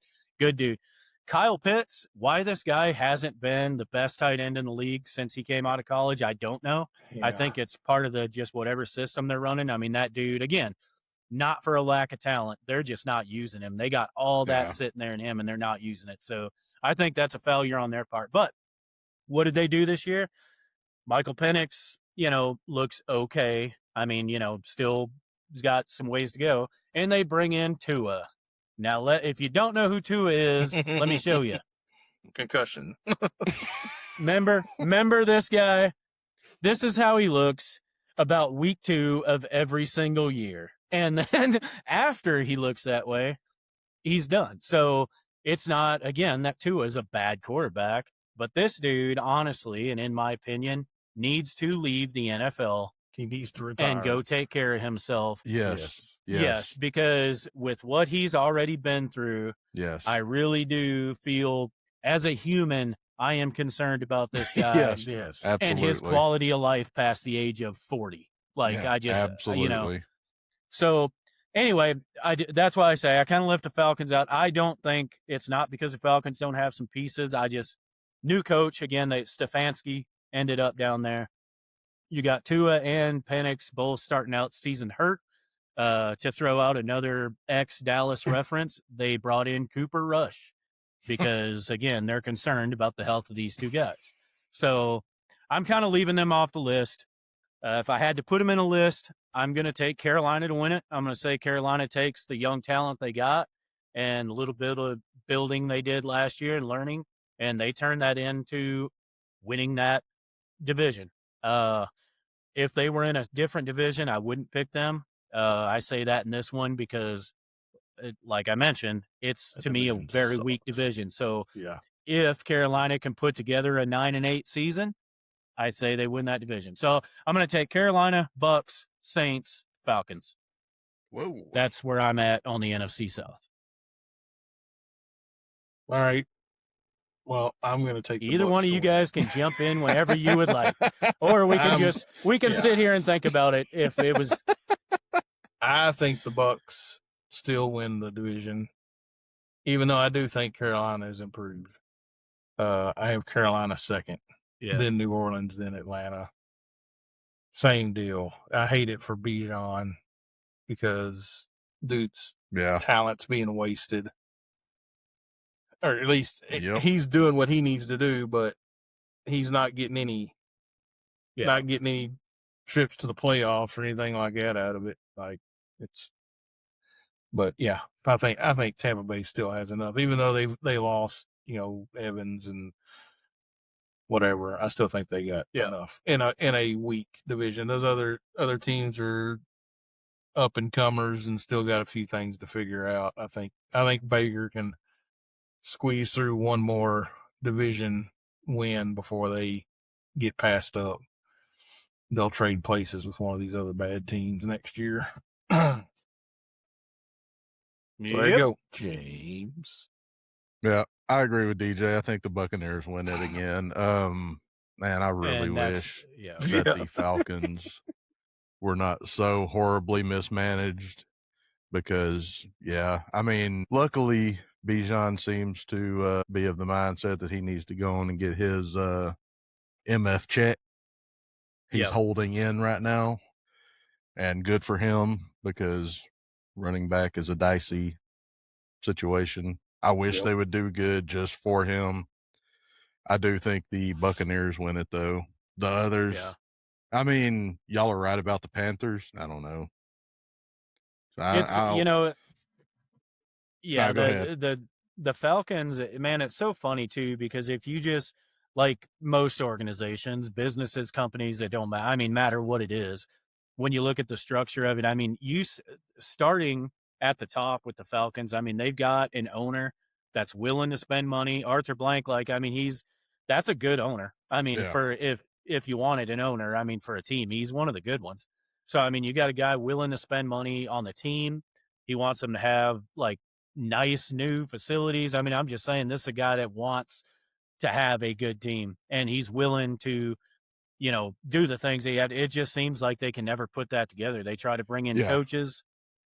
dude. Kyle Pitts, why this guy hasn't been the best tight end in the league since he came out of college, I don't know. Yeah. I think it's part of the just whatever system they're running. I mean, that dude, again, not for a lack of talent. They're just not using him. They got all that sitting there in him, and they're not using it. So I think that's a failure on their part. But what did they do this year? Michael Penix, looks okay. I mean, still has got some ways to go. And they bring in Tua. Now, if you don't know who Tua is, let me show you. Concussion. Remember this guy? This is how he looks about week 2 of every single year. And then after he looks that way, he's done. So it's not, again, that Tua is a bad quarterback. But this dude, honestly, and in my opinion, needs to leave the NFL. He needs to retire. And go take care of himself. Yes, because with what he's already been through, I really do feel, as a human, I am concerned about this guy. Yes, and his quality of life past the age of 40. Absolutely. So anyway, that's why I say I kind of left the Falcons out. I don't think it's not because the Falcons don't have some pieces. New coach, again, Stefanski ended up down there. You got Tua and Penix both starting out season hurt. To throw out another ex-Dallas reference, they brought in Cooper Rush because, again, they're concerned about the health of these two guys. So I'm kind of leaving them off the list. If I had to put them in a list, I'm going to take Carolina to win it. I'm going to say Carolina takes the young talent they got and a little bit of building they did last year and learning, and they turn that into winning that division. If they were in a different division, I wouldn't pick them. I say that in this one because, like I mentioned, it's to me a very weak division. So if Carolina can put together a 9-8 season, I say they win that division. So I'm going to take Carolina, Bucks, Saints, Falcons. Whoa. That's where I'm at on the NFC South. All right. Well, I'm going to take either one of you guys can jump in whenever you would like, or we can sit here and think about it. If it was, I think the Bucks still win the division, even though I do think Carolina has improved. I have Carolina second, then New Orleans, then Atlanta. Same deal. I hate it for Bijan because dude's talent's being wasted. Or at least he's doing what he needs to do, but he's not getting any trips to the playoffs or anything like that out of it. But yeah, I think Tampa Bay still has enough, even though they lost, Evans and whatever. I still think they got enough in a weak division. Those other teams are up and comers and still got a few things to figure out. I think Baker can squeeze through one more division win before they get passed up. They'll trade places with one of these other bad teams next year. So there you go, James. Yeah, I agree with DJ. I think the Buccaneers win it again. Man, I really wish that the Falcons were not so horribly mismanaged because, I mean, luckily Bijan seems to be of the mindset that he needs to go on and get his MF check. He's holding in right now, and good for him because running back is a dicey situation. I wish they would do good just for him. I do think the Buccaneers win it, though. The others, I mean, y'all are right about the Panthers. I don't know. The Falcons, man, it's so funny too, because if you just, like most organizations, businesses, companies, it don't matter. I mean, matter what it is, when you look at the structure of it, I mean, starting at the top with the Falcons, I mean, they've got an owner that's willing to spend money. Arthur Blank, that's a good owner. I mean, for if you wanted an owner, I mean, for a team, he's one of the good ones. So, I mean, you got a guy willing to spend money on the team. He wants them to have nice new facilities. I mean, I'm just saying, this is a guy that wants to have a good team, and he's willing to, do the things they had. It just seems like they can never put that together. They try to bring in coaches.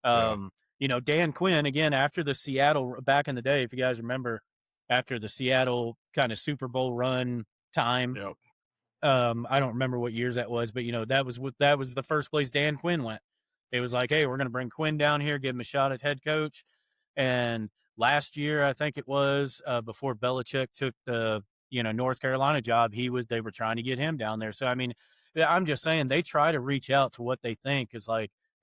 Dan Quinn, again, after the Seattle, back in the day, if you guys remember, after the Seattle kind of Super Bowl run time, I don't remember what years that was, but that was the first place Dan Quinn went. It was like, hey, we're going to bring Quinn down here, give him a shot at head coach. And last year, I think it was before Belichick took the North Carolina job, they were trying to get him down there. So I mean, I'm just saying, they try to reach out to what they think is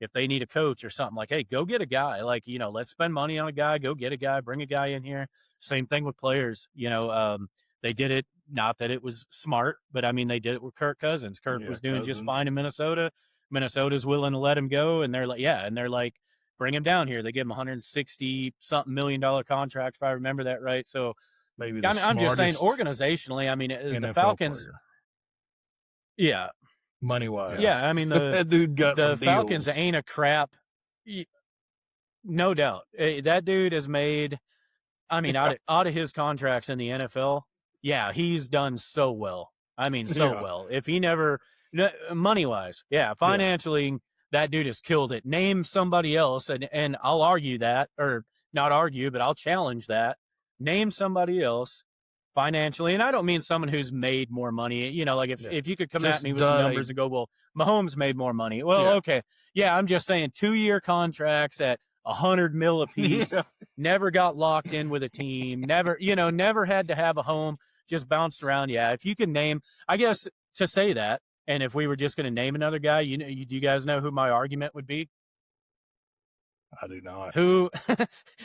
if they need a coach or something, hey, go get a guy. Let's spend money on a guy. Go get a guy. Bring a guy in here. Same thing with players. They did it. Not that it was smart, but I mean, they did it with Kirk Cousins. Kirk was doing just fine in Minnesota. Minnesota's willing to let him go, and they're like, bring him down here. They give him $160-something million contract, if I remember that right. So maybe I'm just saying, organizationally, I mean, the Falcons, player. Money wise, I mean, that dude got the some Falcons deals. ain't a crap, no doubt. That dude has made, I mean, out of his contracts in the NFL, he's done so well. I mean, well. If he never, money wise, financially, that dude has killed it. Name somebody else, and I'll argue that, or not argue, but I'll challenge that. Name somebody else financially, and I don't mean someone who's made more money. If you could come at me with some numbers and go, well, Mahomes made more money. Well, okay. Yeah, I'm just saying 2-year contracts at $100 million a piece, never got locked in with a team, never had to have a home, just bounced around. Yeah, if you can name, I guess, to say that, and if we were just going to name another guy, do you guys know who my argument would be? I do not. Who?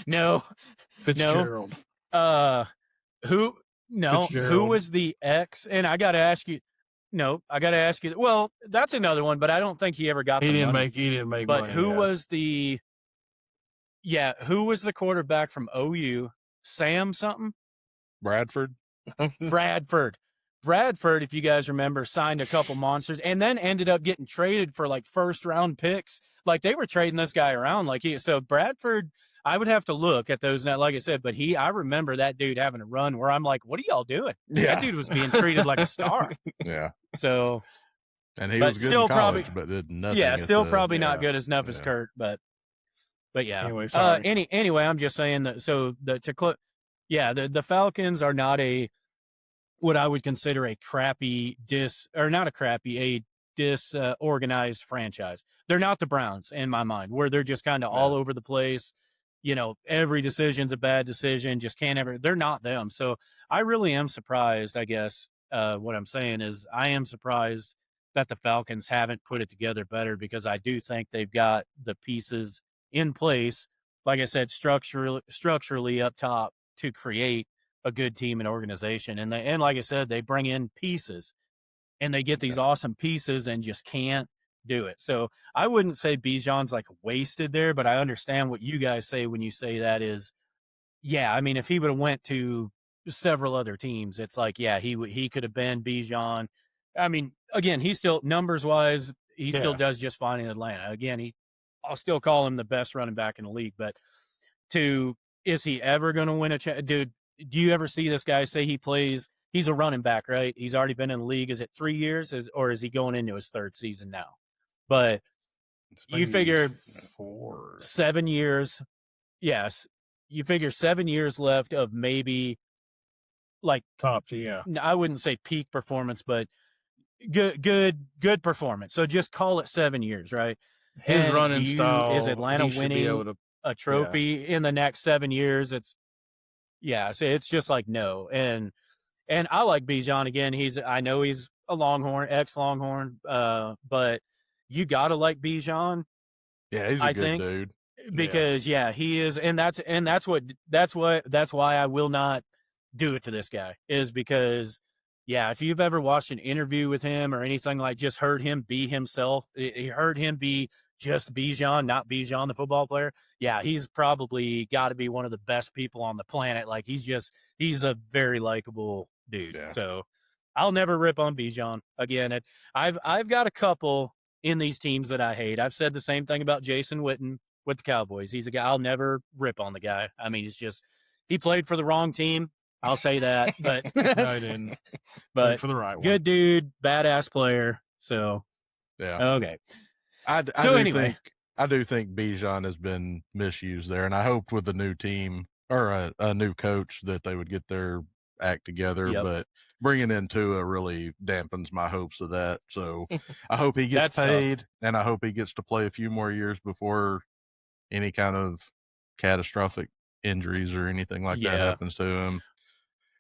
No. Fitzgerald. No. Who? No. Fitzgerald. Who was the ex? And I got to ask you. No, I got to ask you. Well, that's another one, but I don't think he ever got. He didn't money. make. But money, who was the? Yeah, who was the quarterback from OU? Sam something? Bradford. Bradford. Bradford, if you guys remember, signed a couple monsters and then ended up getting traded for like first round picks. Like they were trading this guy around so Bradford, I would have to look at those now, like I said, but I remember that dude having a run where I'm like, what are y'all doing? Yeah. That dude was being treated like a star. Yeah. So, and he was good in college, but did nothing. Yeah, still probably not good as enough as Kurt, but yeah. Anyway, sorry. Anyway, I'm just saying that. So the Falcons are not what I would consider a disorganized franchise. They're not the Browns in my mind, where they're just kind of all over the place. You know, every decision's a bad decision. Just can't ever. They're not them. So I really am surprised. I guess what I'm saying is I am surprised that the Falcons haven't put it together better, because I do think they've got the pieces in place, like I said, structurally up top to create a good team and organization. And like I said, they bring in pieces and they get these awesome pieces and just can't do it. So I wouldn't say Bijan's like wasted there, but I understand what you guys say when you say that is, yeah, I mean, if he would have went to several other teams, it's like, yeah, he could have been Bijan. I mean, again, he's still numbers wise, he still does just fine in Atlanta. Again, I'll still call him the best running back in the league, but is he ever going to win a dude? Do you ever see this guy say he's a running back, right? He's already been in the league. Is it 3 years or is he going into his third season now? But you figure 7 years. Yes. You figure 7 years left of maybe like top. Yeah. I wouldn't say peak performance, but good performance. So just call it 7 years, right? His running style. Is Atlanta winning a trophy in the next 7 years? So it's just like no. And I like Bijan again. I know he's a Longhorn, ex-Longhorn, but you gotta like Bijan. Yeah, he's a good dude. Because he is, and that's why I will not do it to this guy, is because if you've ever watched an interview with him or anything, like just heard him be himself, heard him be just Bijan, not Bijan the football player. Yeah, he's probably got to be one of the best people on the planet. Like he's a very likable dude. Yeah. So I'll never rip on Bijan again. I've got a couple in these teams that I hate. I've said the same thing about Jason Witten with the Cowboys. He's a guy I'll never rip on the guy. I mean, he played for the wrong team. I'll say that, but no, he didn't. But for the right one. Good dude, badass player. So okay. I do think Bijan has been misused there, and I hoped with the new team or a new coach that they would get their act together. Yep. But bringing in Tua really dampens my hopes of that. So I hope he gets paid, and I hope he gets to play a few more years before any kind of catastrophic injuries or anything like that happens to him.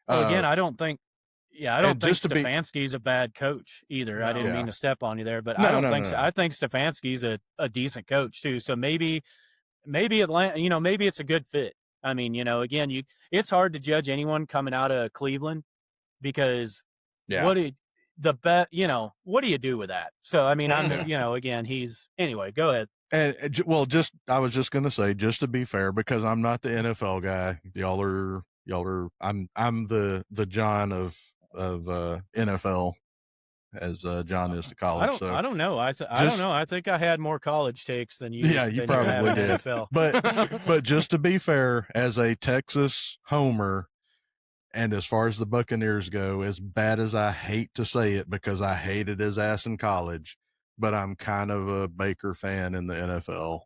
Well, again, I don't think Stefanski's a bad coach either. No, I didn't mean to step on you there, but I don't think so. I think Stefanski's a decent coach too. So maybe Atlanta, maybe it's a good fit. I mean, again, it's hard to judge anyone coming out of Cleveland because what do you do with that? So, I mean, anyway, go ahead. And I was just going to say, just to be fair, because I'm not the NFL guy, y'all are, I'm the John of NFL as John is to college. I don't know. I don't know. I think I had more college takes than you. Yeah, you probably did. NFL. But just to be fair, as a Texas homer, and as far as the Buccaneers go, as bad as I hate to say it, because I hated his ass in college, but I'm kind of a Baker fan in the NFL,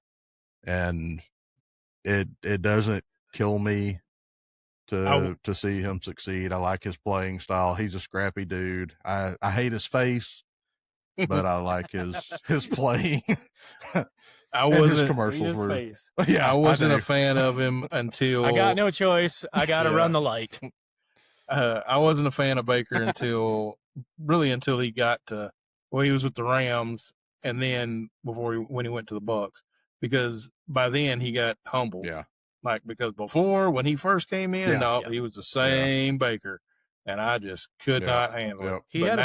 and it doesn't kill me to see him succeed. I like his playing style. He's a scrappy dude. I hate his face, but I like his playing. His commercials were. Face. Yeah, I wasn't a fan of him until I got no choice. I got to run the light. I wasn't a fan of Baker until he got to he was with the Rams, and then when he went to the Bucs, because by then he got humbled. Yeah. Like, because before, when he first came in, he was the same Baker, and I just could not handle it. He had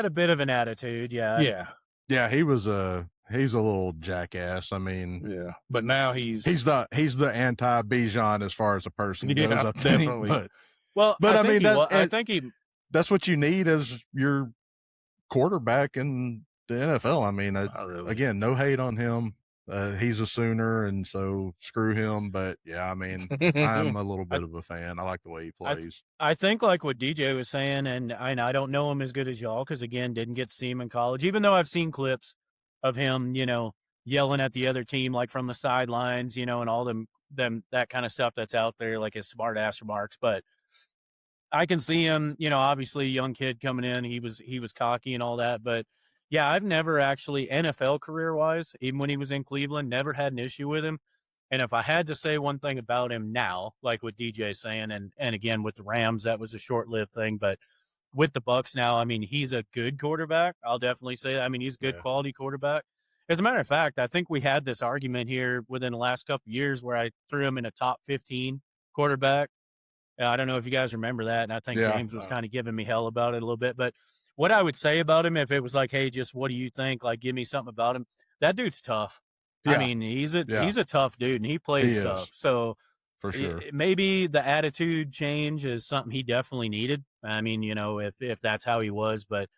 a bit of an attitude, Yeah. Yeah, he's a little jackass. I mean, but now he's the anti Bijan as far as a person goes. I think. Definitely. But I think that's what you need as your quarterback in the NFL. I mean, again, no hate on him. He's a Sooner, and so screw him. But yeah, I mean, I'm a little bit of a fan. I like the way he plays. I think like what DJ was saying, and I don't know him as good as y'all because again, didn't get to see him in college. Even though I've seen clips of him, yelling at the other team like from the sidelines, and all them that kind of stuff that's out there, like his smart ass remarks. But I can see him, obviously young kid coming in. He was cocky and all that, but yeah, I've never actually NFL career wise, even when he was in Cleveland, never had an issue with him. And if I had to say one thing about him now, like what DJ's saying, and again with the Rams, that was a short-lived thing, but with the Bucks now, I mean, he's a good quarterback. I'll definitely say that. I mean, he's a good quality quarterback. As a matter of fact, I think we had this argument here within the last couple of years where I threw him in a top 15 quarterback. I don't know if you guys remember that, and I think James was kind of giving me hell about it a little bit. But what I would say about him, if it was like, hey, just what do you think? Like, give me something about him. That dude's tough. Yeah. I mean, he's a tough dude, and he plays tough. So for sure, maybe the attitude change is something he definitely needed. I mean, if that's how he was. But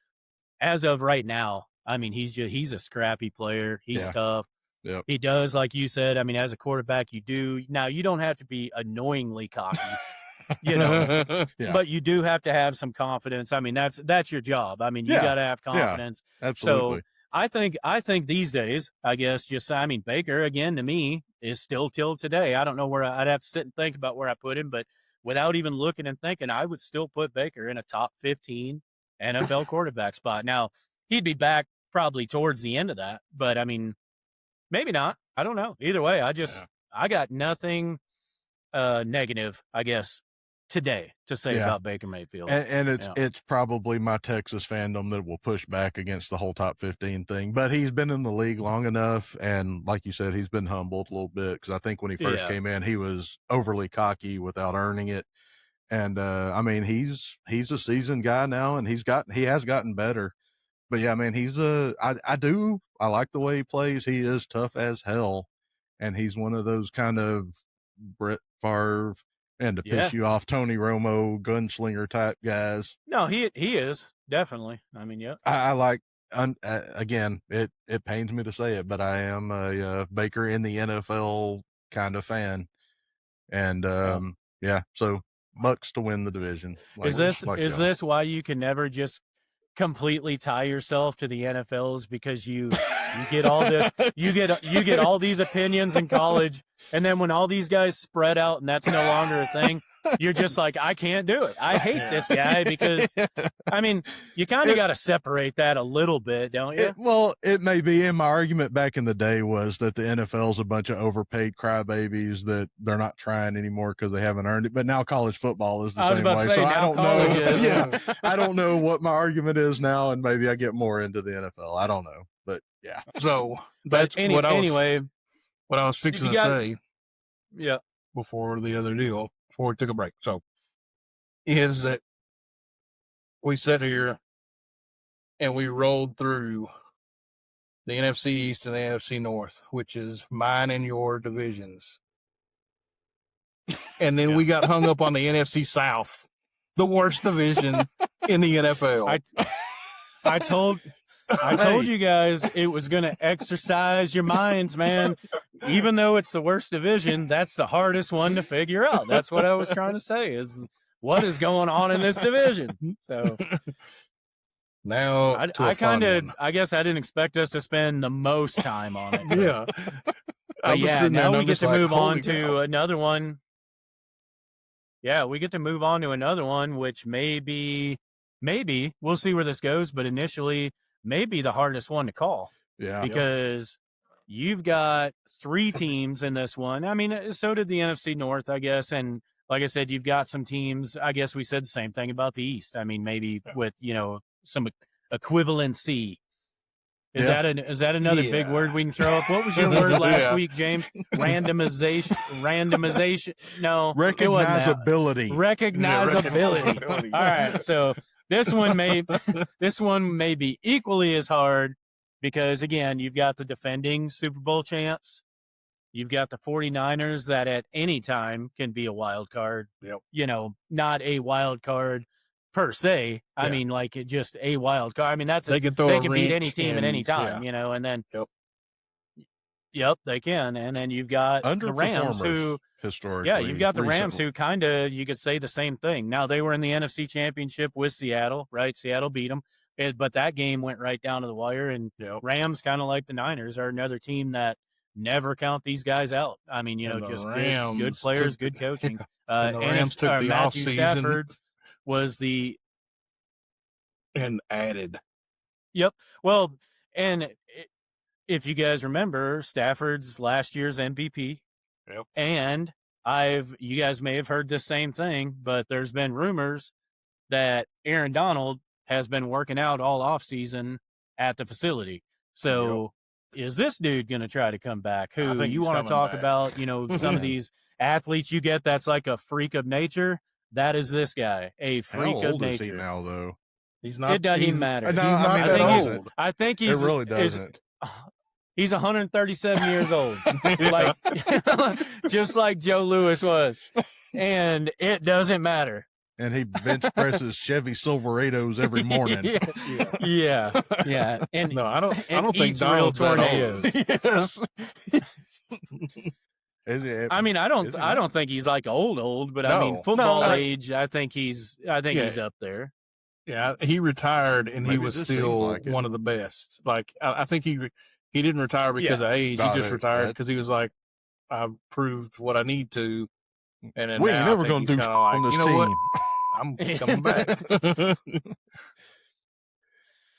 as of right now, I mean, he's a scrappy player. He's tough. Yep. He does, like you said. I mean, as a quarterback, you don't have to be annoyingly cocky. But you do have to have some confidence. I mean, that's your job. I mean, you got to have confidence. Yeah, absolutely. So I think these days, I guess, Baker, again, to me, is still till today. I don't know where I'd have to sit and think about where I put him, but without even looking and thinking, I would still put Baker in a top 15 NFL quarterback spot. Now, he'd be back probably towards the end of that, but I mean, maybe not. I don't know. Either way, I got nothing negative, I guess, today to say about Baker Mayfield. And it's probably my Texas fandom that will push back against the whole top 15 thing, but he's been in the league long enough, and like you said, he's been humbled a little bit, because I think when he first came in, he was overly cocky without earning it. And I mean, he's a seasoned guy now, and he has gotten better. But yeah, man, I like the way he plays. He is tough as hell, and he's one of those kind of Brett Favre and to piss you off, Tony Romo, gunslinger type guys. No, he is definitely. I mean, yeah. I like. Again, it pains me to say it, but I am a Baker in the NFL kind of fan, and so Bucks to win the division. Is this why you can never just completely tie yourself to the NFLs, because you get all this, you get all these opinions in college, and then when all these guys spread out and that's no longer a thing, you're just like, I can't do it. I hate this guy, because I mean, you kind of got to separate that a little bit, don't you? It may be. And my argument back in the day was that the NFL's a bunch of overpaid crybabies that they're not trying anymore because they haven't earned it. But now college football is the same way. So I don't know. I don't know what my argument is now, and maybe I get more into the NFL. I don't know, but yeah. So that's what I was fixing to say. Yeah. Before we took a break. So is that we sat here and we rolled through the NFC East and the NFC North, which is mine and your divisions. And then we got hung up on the NFC South, the worst division in the NFL. I told you guys it was going to exercise your minds, man. Even though it's the worst division, that's the hardest one to figure out. That's what I was trying to say, is what is going on in this division. So now I guess I didn't expect us to spend the most time on it. Yeah. Now we get to move on to another one. Yeah, we get to move on to another one, which maybe we'll see where this goes, but initially maybe the hardest one to call. Yeah. Because you've got 3 teams in this one. I mean, so did the NFC North, I guess. And like I said, you've got some teams. I guess we said the same thing about the East. I mean, maybe with, some equivalency. Is that another big word we can throw up? What was your word last week, James? Randomization. No. Recognizability. Recognizability. All right. So this one may be equally as hard, because again, you've got the defending Super Bowl champs. You've got the 49ers that at any time can be a wild card. Yep. Not a wild card per se. I mean, like it just a wild card. I mean, they can beat any team at any time, and then yep, they can. And then you've got the Rams who historically, you've got the Rams who kind of, you could say the same thing. Now they were in the NFC Championship with Seattle, right? Seattle beat them, but that game went right down to the wire. And Rams, kind of like the Niners, are another team that never count these guys out. I mean, just good players, good coaching. The Rams took the Matthew offseason Stafford was and added. Yep. Well, and if you guys remember, Stafford's last year's MVP. Yep. And you guys may have heard the same thing, but there's been rumors that Aaron Donald has been working out all offseason at the facility. So is this dude going to try to come back? Who you want to talk about, some of these athletes you get that's like a freak of nature? That is this guy, a freak of nature. How old is he now, though? He's not. It doesn't matter. No, I mean, I think he's. It really doesn't. He's 137 years old, like just like Joe Louis was, and it doesn't matter. And he bench presses Chevy Silverados every morning. Yeah. And no, I don't think Donald's tornadoes. Yes. I mean, I don't think he's like old, but I mean, football age. I think he's up there. Yeah, he retired and he was still one of the best. Like I think he didn't retire because of age. He just retired because he was like, I've proved what I need to. And then we ain't never going to do on this team. What? I'm coming back.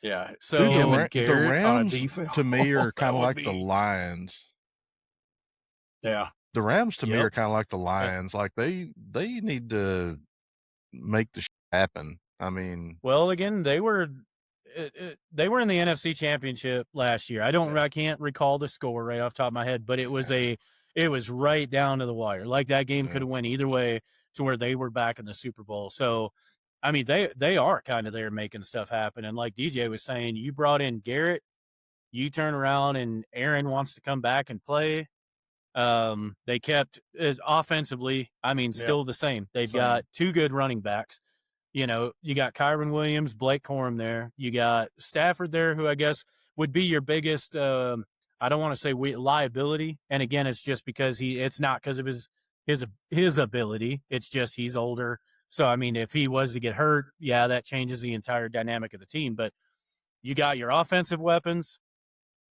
Yeah. So dude, the Rams to me are kind of like the Lions. Yeah. The Rams to me are kind of like the Lions. Like they need to make the happen. I mean, well, again, they were in the NFC Championship last year. I can't recall the score right off the top of my head, but it was right down to the wire. Like that game could have went either way to where they were back in the Super Bowl. So, I mean, they are kind of there making stuff happen. And like DJ was saying, you brought in Garrett, you turn around and Aaron wants to come back and play. They kept as offensively, I mean, still the same. They've got two good running backs. You got Kyron Williams, Blake Corum there. You got Stafford there, who I guess would be your biggest, I don't want to say liability. And again, it's just because it's not because of his ability. It's just he's older. So, I mean, if he was to get hurt, that changes the entire dynamic of the team. But you got your offensive weapons.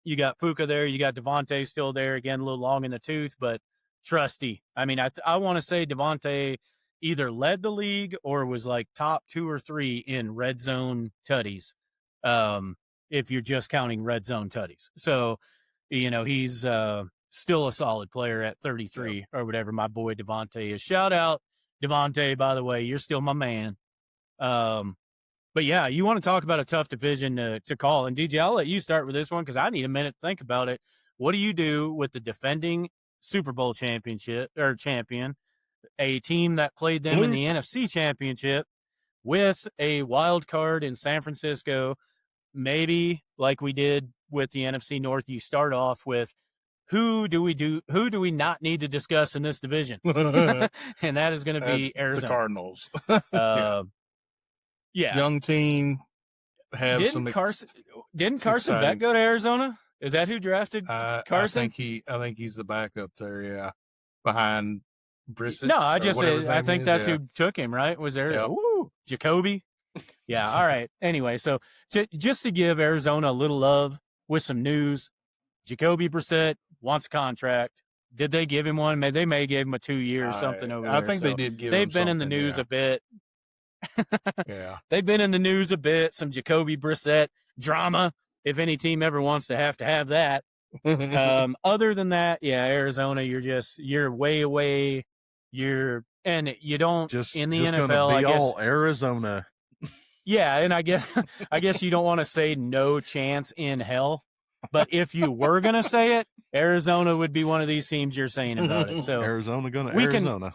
You got Puka there. You got Devontae still there. Again, a little long in the tooth, but trusty. I mean, I want to say Devontae either led the league or was like top 2 or 3 in red zone tutties. If you're just counting red zone tutties. So, he's still a solid player at 33 or whatever my boy Devontae is. Shout out Devontae, by the way, you're still my man. But yeah, you want to talk about a tough division to call. And DJ, I'll let you start with this one because I need a minute to think about it. What do you do with the defending Super Bowl champion, a team that played them in the NFC Championship with a wild card in San Francisco? Maybe like we did with the NFC North, you start off with who do we not need to discuss in this division? And that is going to be Arizona. The Cardinals. Young team. Didn't Carson Beck go to Arizona? Is that who drafted Carson? I think he's the backup there. Yeah, behind Brissett. No, I think that's who took him. Right? Was there? Yep. Jacoby. Yeah. All right. Anyway, so just to give Arizona a little love with some news, Jacoby Brissett wants a contract. Did they give him one? They may give him a 2-year or something over there. I think they did give him They've been in the news a bit. Yeah. They've been in the news a bit. Some Jacoby Brissett drama, if any team ever wants to have that. Other than that, Arizona, you're way away. And you don't just in the just NFL. Be I guess all Arizona. Yeah, and I guess you don't want to say no chance in hell, but if you were gonna say it, Arizona would be one of these teams you're saying about it. So Arizona.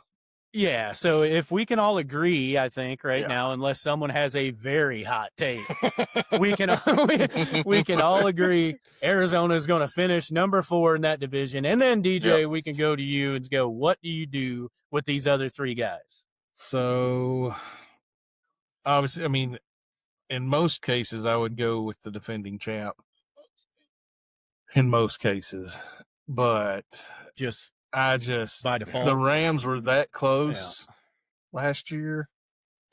Yeah, so if we can all agree, I think now, unless someone has a very hot take, we can all agree Arizona is going to finish number 4 in that division. And then DJ, we can go to you and go, what do you do with these other 3 guys? So obviously, I mean, in most cases, I would go with the defending champ. In most cases, but I just by default, the Rams were that close last year,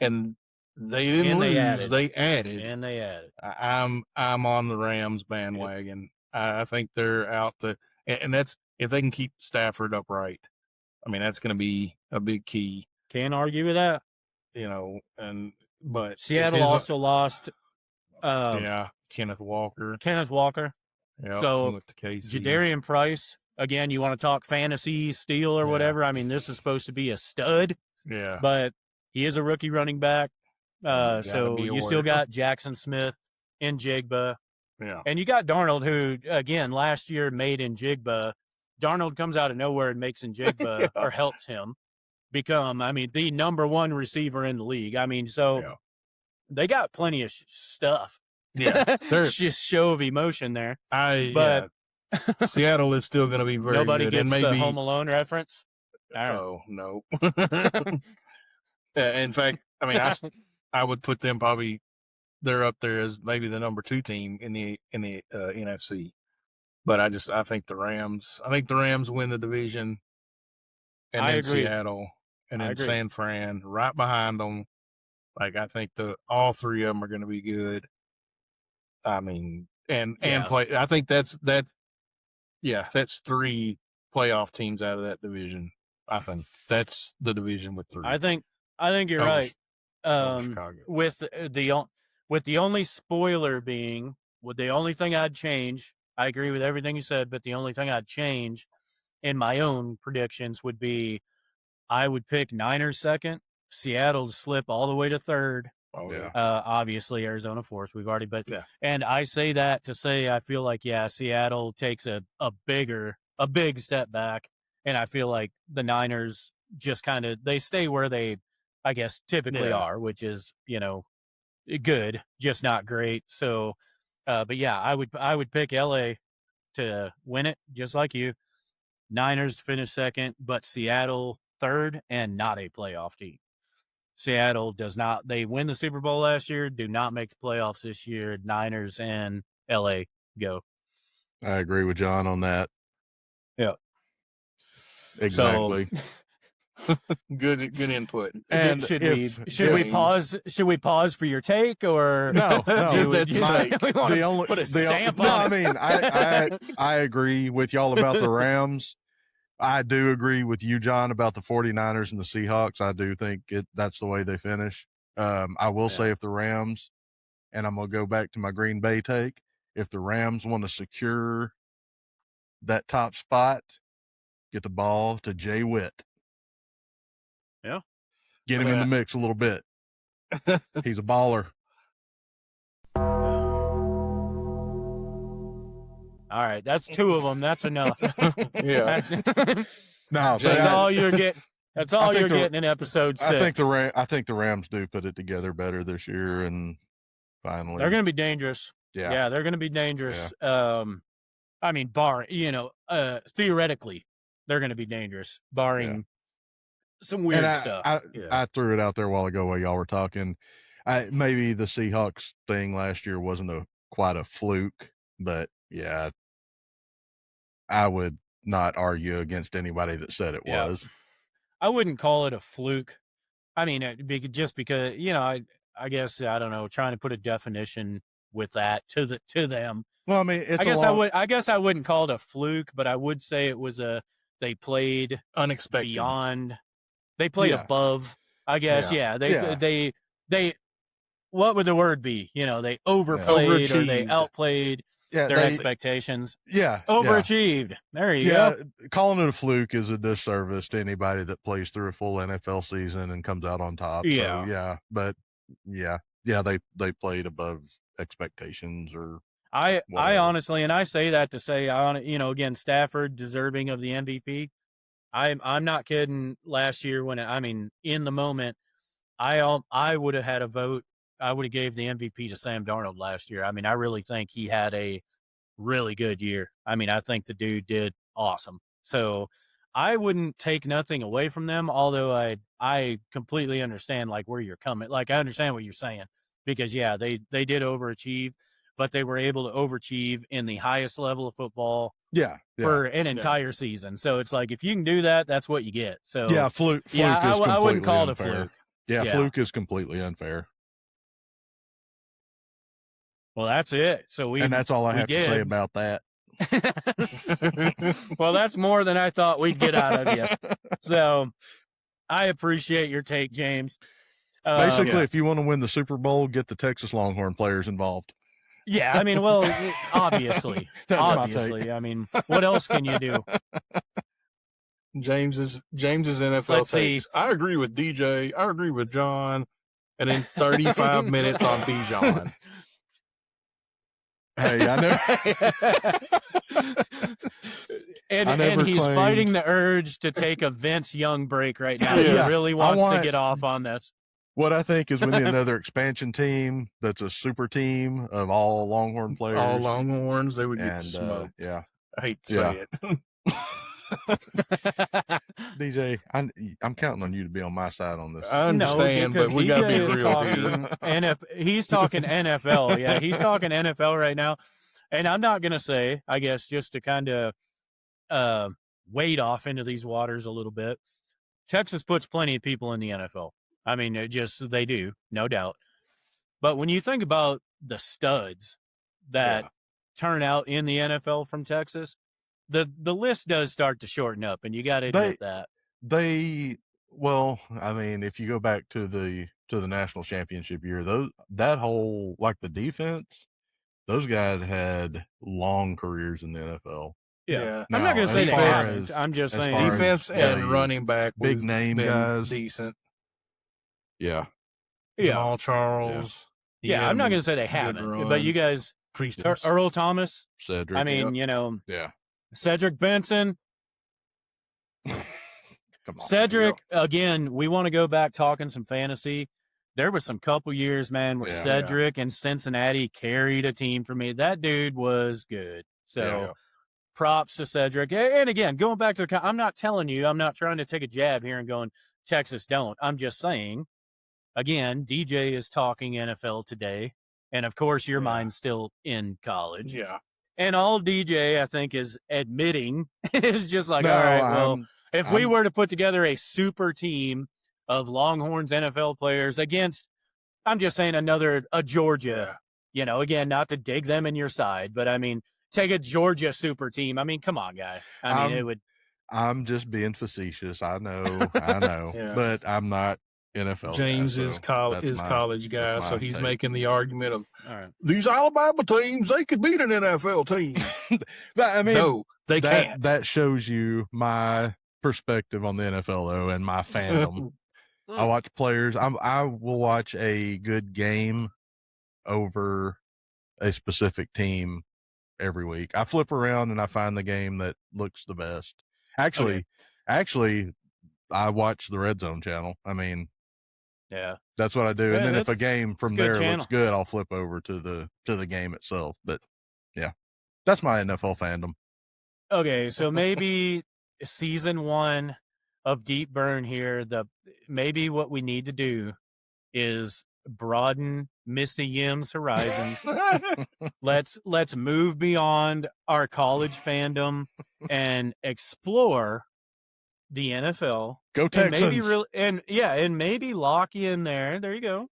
and they didn't lose. They added. I'm on the Rams bandwagon. I think they're out to, and that's if they can keep Stafford upright. I mean, that's going to be a big key. Can't argue with that. But Seattle also lost. Kenneth Walker. Yep, so with the KC. Jadarian Price. Again, you want to talk fantasy steal or whatever. I mean, this is supposed to be a stud. Yeah. But he is a rookie running back. So you still got Jackson Smith in Jigba. Yeah. And you got Darnold, who, again, last year made in Jigba. Darnold comes out of nowhere and makes in Jigba or helps him become, the number one receiver in the league. So they got plenty of stuff. Yeah. There's just show of emotion there. Seattle is still going to be very nobody good. Gets and maybe the Home Alone reference. Oh no! In fact, I would put them probably they're up there as maybe the number 2 team in the NFC. But I think the Rams. I think the Rams win the division, and then Seattle, and then San Fran right behind them. I think all 3 of them are going to be good. And play. I think that's 3 playoff teams out of that division. I think that's the division with 3. I think you're right. With the only spoiler being, the only thing I'd change. I agree with everything you said, but the only thing I'd change in my own predictions would be, I would pick Niners second, Seattle to slip all the way to third. Oh yeah. Obviously Arizona fourth. We've already, and I say that to say I feel like Seattle takes a big step back, and I feel like the Niners just kind of they stay where they, I guess, typically are, which is good, just not great. So, but I would pick LA to win it, just like you. Niners to finish second, but Seattle third, and not a playoff team. Seattle does not. They win the Super Bowl last year, do not make the playoffs this year. Niners and LA go. I agree with John on that. Yeah. Exactly. So, good input. And should we pause? Should we pause for your take, or no? That's the only put a stamp on it. I agree with y'all about the Rams. I do agree with you, John, about the 49ers and the Seahawks. I do think that's the way they finish. I will say if the Rams, and I'm going to go back to my Green Bay take, if the Rams want to secure that top spot, get the ball to Jay Witt. Yeah. Get him in the mix a little bit. He's a baller. All right, that's 2 of them. That's enough. Yeah. No, that's all you're getting. That's all you're getting in episode 6. I think the Rams do put it together better this year, and finally they're going to be dangerous. Yeah, they're going to be dangerous. Yeah. Theoretically, they're going to be dangerous, barring some weird stuff. I threw it out there a while ago while y'all were talking. Maybe the Seahawks thing last year wasn't quite a fluke, but I would not argue against anybody that said it was. I wouldn't call it a fluke. Just because, I guess, I don't know, trying to put a definition with that to them. Well, I guess I wouldn't call it a fluke, but I would say it was they played unexpected, beyond. They played above, I guess. Yeah. They what would the word be? They overplayed or they outplayed their expectations. Yeah. Overachieved. There you go. Calling it a fluke is a disservice to anybody that plays through a full NFL season and comes out on top. Yeah. They played above expectations or I honestly, and I say that to say, again, Stafford deserving of the MVP. I'm not kidding. Last year in the moment, I would have had a vote. I would have gave the MVP to Sam Darnold last year. I really think he had a really good year. I think the dude did awesome. So I wouldn't take nothing away from them, although I completely understand like where you're coming. Like I understand what you're saying because yeah, they did overachieve, but they were able to overachieve in the highest level of football. Yeah. For an entire season. So it's like if you can do that, that's what you get. So yeah, fluke is completely I wouldn't call unfair. it a fluke. Yeah, fluke is completely unfair. Well, that's it. So and that's all I have to say about that. Well, that's more than I thought we'd get out of you. So I appreciate your take, James. Basically, if you want to win the Super Bowl, get the Texas Longhorn players involved. Yeah, I mean, well, obviously. I mean, what else can you do? James's NFL takes. I agree with DJ. I agree with John. And then 35 minutes on Bijan. Hey, I know. and he's fighting the urge to take a Vince Young break right now. He really wants to get off on this. What I think is we need another expansion team that's a super team of all Longhorn players. All Longhorns, they would get smoked. Yeah. I hate to say it. DJ, I'm counting on you to be on my side on this. I understand, but we got to be real here. He's talking NFL. Yeah, he's talking NFL right now. And I'm not going to say, I guess, just to kind of wade off into these waters a little bit, Texas puts plenty of people in the NFL. I mean, they do, no doubt. But when you think about the studs that turn out in the NFL from Texas, the list does start to shorten up, and you got to admit that. Well, I mean, if you go back to the national championship year, that whole like the defense, those guys had long careers in the NFL. Yeah. Now, I'm not going to say they haven't. I'm just saying defense and running back, big name guys, decent. Yeah. Jamal Charles. Yeah, I'm not going to say they haven't, but you guys, Earl Thomas, Cedric. I mean, Cedric Benson. Come on, Cedric, again, we want to go back talking some fantasy. There was some couple years, man, where Cedric and Cincinnati carried a team for me. That dude was good. So props to Cedric. And again, going back to I'm not telling you, I'm not trying to take a jab here and going, Texas don't. I'm just saying, again, DJ is talking NFL today. And of course, your mind's still in college. Yeah. And all DJ, I think, is admitting is just like, all right, well, if we were to put together a super team of Longhorns NFL players against, I'm just saying a Georgia, again, not to dig them in your side, but I mean, take a Georgia super team. I mean, come on, guy. I mean, it would. I'm just being facetious. I know, but I'm not NFL. James guy, is college guy, so he's making the argument of these Alabama teams, they could beat an NFL team. I mean, no, they can't. That shows you my perspective on the NFL, though, and my fandom. I watch players. I will watch a good game over a specific team every week. I flip around and I find the game that looks the best. Actually, I watch the Red Zone channel. I mean, that's what I do. And then if a game from there looks good, I'll flip over to the game itself. But yeah, that's my NFL fandom. Okay, so maybe season 1 of Deep Burn here. Maybe what we need to do is broaden Misty Yim's horizons. Let's move beyond our college fandom and explore the NFL. Go Texans! And maybe lock you in there. There you go.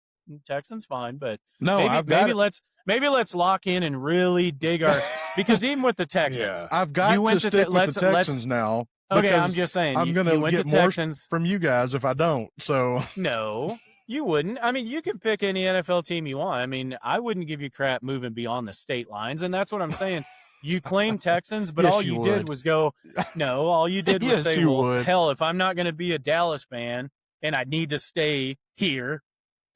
Texans fine, but maybe let's lock in and really dig our because even with the Texans, I've got to stick with the Texans now. Okay, I'm just saying. I'm going to get more from you guys if I don't. So no, you wouldn't. I mean, you can pick any NFL team you want. I mean, I wouldn't give you crap moving beyond the state lines, and that's what I'm saying. You claim Texans, but all you did was go. No, all you did was say, "Well, hell, if I'm not going to be a Dallas fan and I need to stay here,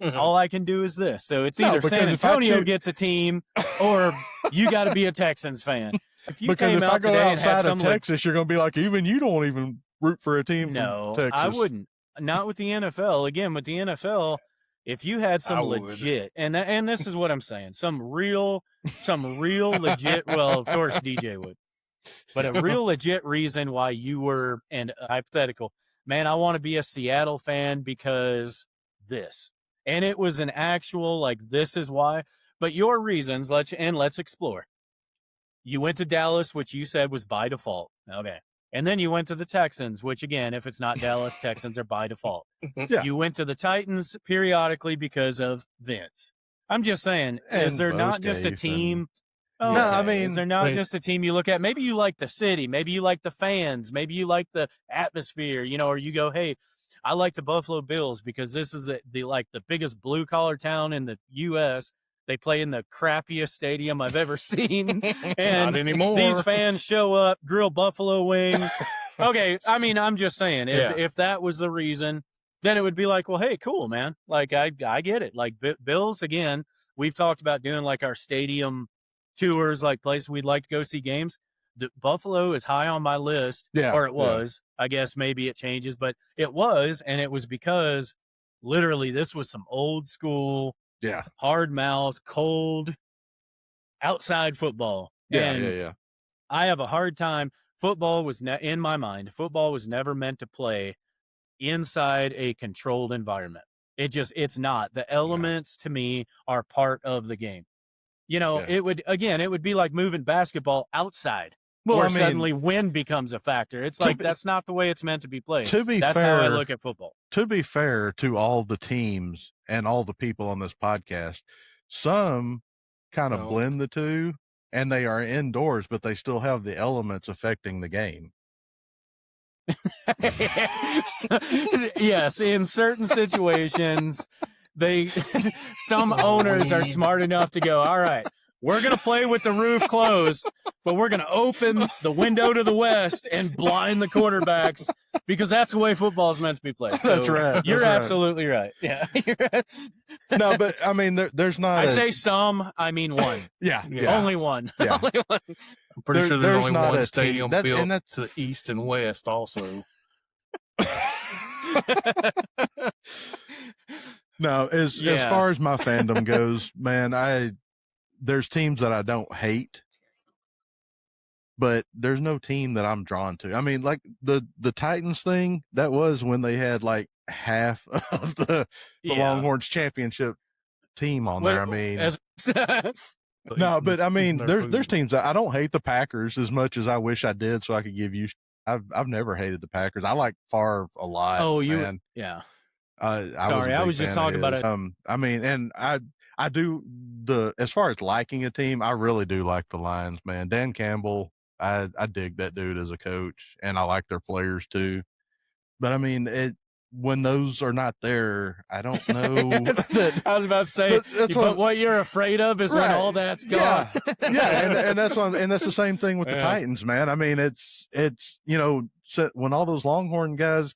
all I can do is this." So it's either San Antonio gets a team, or you got to be a Texans fan. If you because if I go outside of Texas, you're going to be like, even you don't even root for a team from Texas. I wouldn't. Not with the NFL. Again, with the NFL, if you had some legit, and this is what I'm saying, some real legit. Well, of course DJ would. but a real legit reason why you were, and hypothetical, man, I want to be a Seattle fan because this. And it was an actual, like, this is why. But your reasons, let's explore. You went to Dallas, which you said was by default. Okay. And then you went to the Texans, which, again, if it's not Dallas, Texans are by default. Yeah. You went to the Titans periodically because of Vince. I'm just saying, is there not just a team? Okay. No, I mean, is there not just a team you look at? Maybe you like the city. Maybe you like the fans. Maybe you like the atmosphere, or you go, hey, I like the Buffalo Bills because this is the biggest blue collar town in the U.S. They play in the crappiest stadium I've ever seen. And not anymore. These fans show up, grill buffalo wings. Okay, I mean, I'm just saying, if that was the reason, then it would be like, well, hey, cool, man. Like, I get it. Like, Bills, again, we've talked about doing, like, our stadium tours, like, places we'd like to go see games. Buffalo is high on my list, or it was. I guess maybe it changes, but it was, and it was because literally this was some old school, hard mouth, cold, outside football. Yeah. I have a hard time. Football was in my mind. Football was never meant to play inside a controlled environment. It's not. The elements to me are part of the game. It would be like moving basketball outside. Where suddenly wind becomes a factor. It's like, that's not the way it's meant to be played. That's how I look at football. To be fair to all the teams and all the people on this podcast, some kind of blend the two, and they are indoors, but they still have the elements affecting the game. Yes, in certain situations, some owners are smart enough to go, all right, we're going to play with the roof closed, but we're going to open the window to the west and blind the quarterbacks because that's the way football is meant to be played. So that's right. You're absolutely right. Yeah. No, but I mean, there's not. I say some, I mean one. Yeah. Only one. Yeah. Only one. I'm pretty sure there's only one stadium built to the east and west also. No, as far as my fandom goes, man, there's teams that I don't hate, but there's no team that I'm drawn to. I mean, like the Titans thing, that was when they had like half of the Longhorns championship team on there. I mean, no, but I mean, there's teams that I don't hate the Packers as much as I wish I did, so I could give you. I've never hated the Packers. I like Favre a lot. Oh, man. Yeah. Sorry, I was just talking about it. I mean, and I do as far as liking a team, I really do like the Lions, man. Dan Campbell, I dig that dude as a coach, and I like their players too. But I mean, when those are not there, I don't know. I was about to say, but what you're afraid of is when all that's gone. And that's the same thing with the Titans, man. I mean, it's when all those Longhorn guys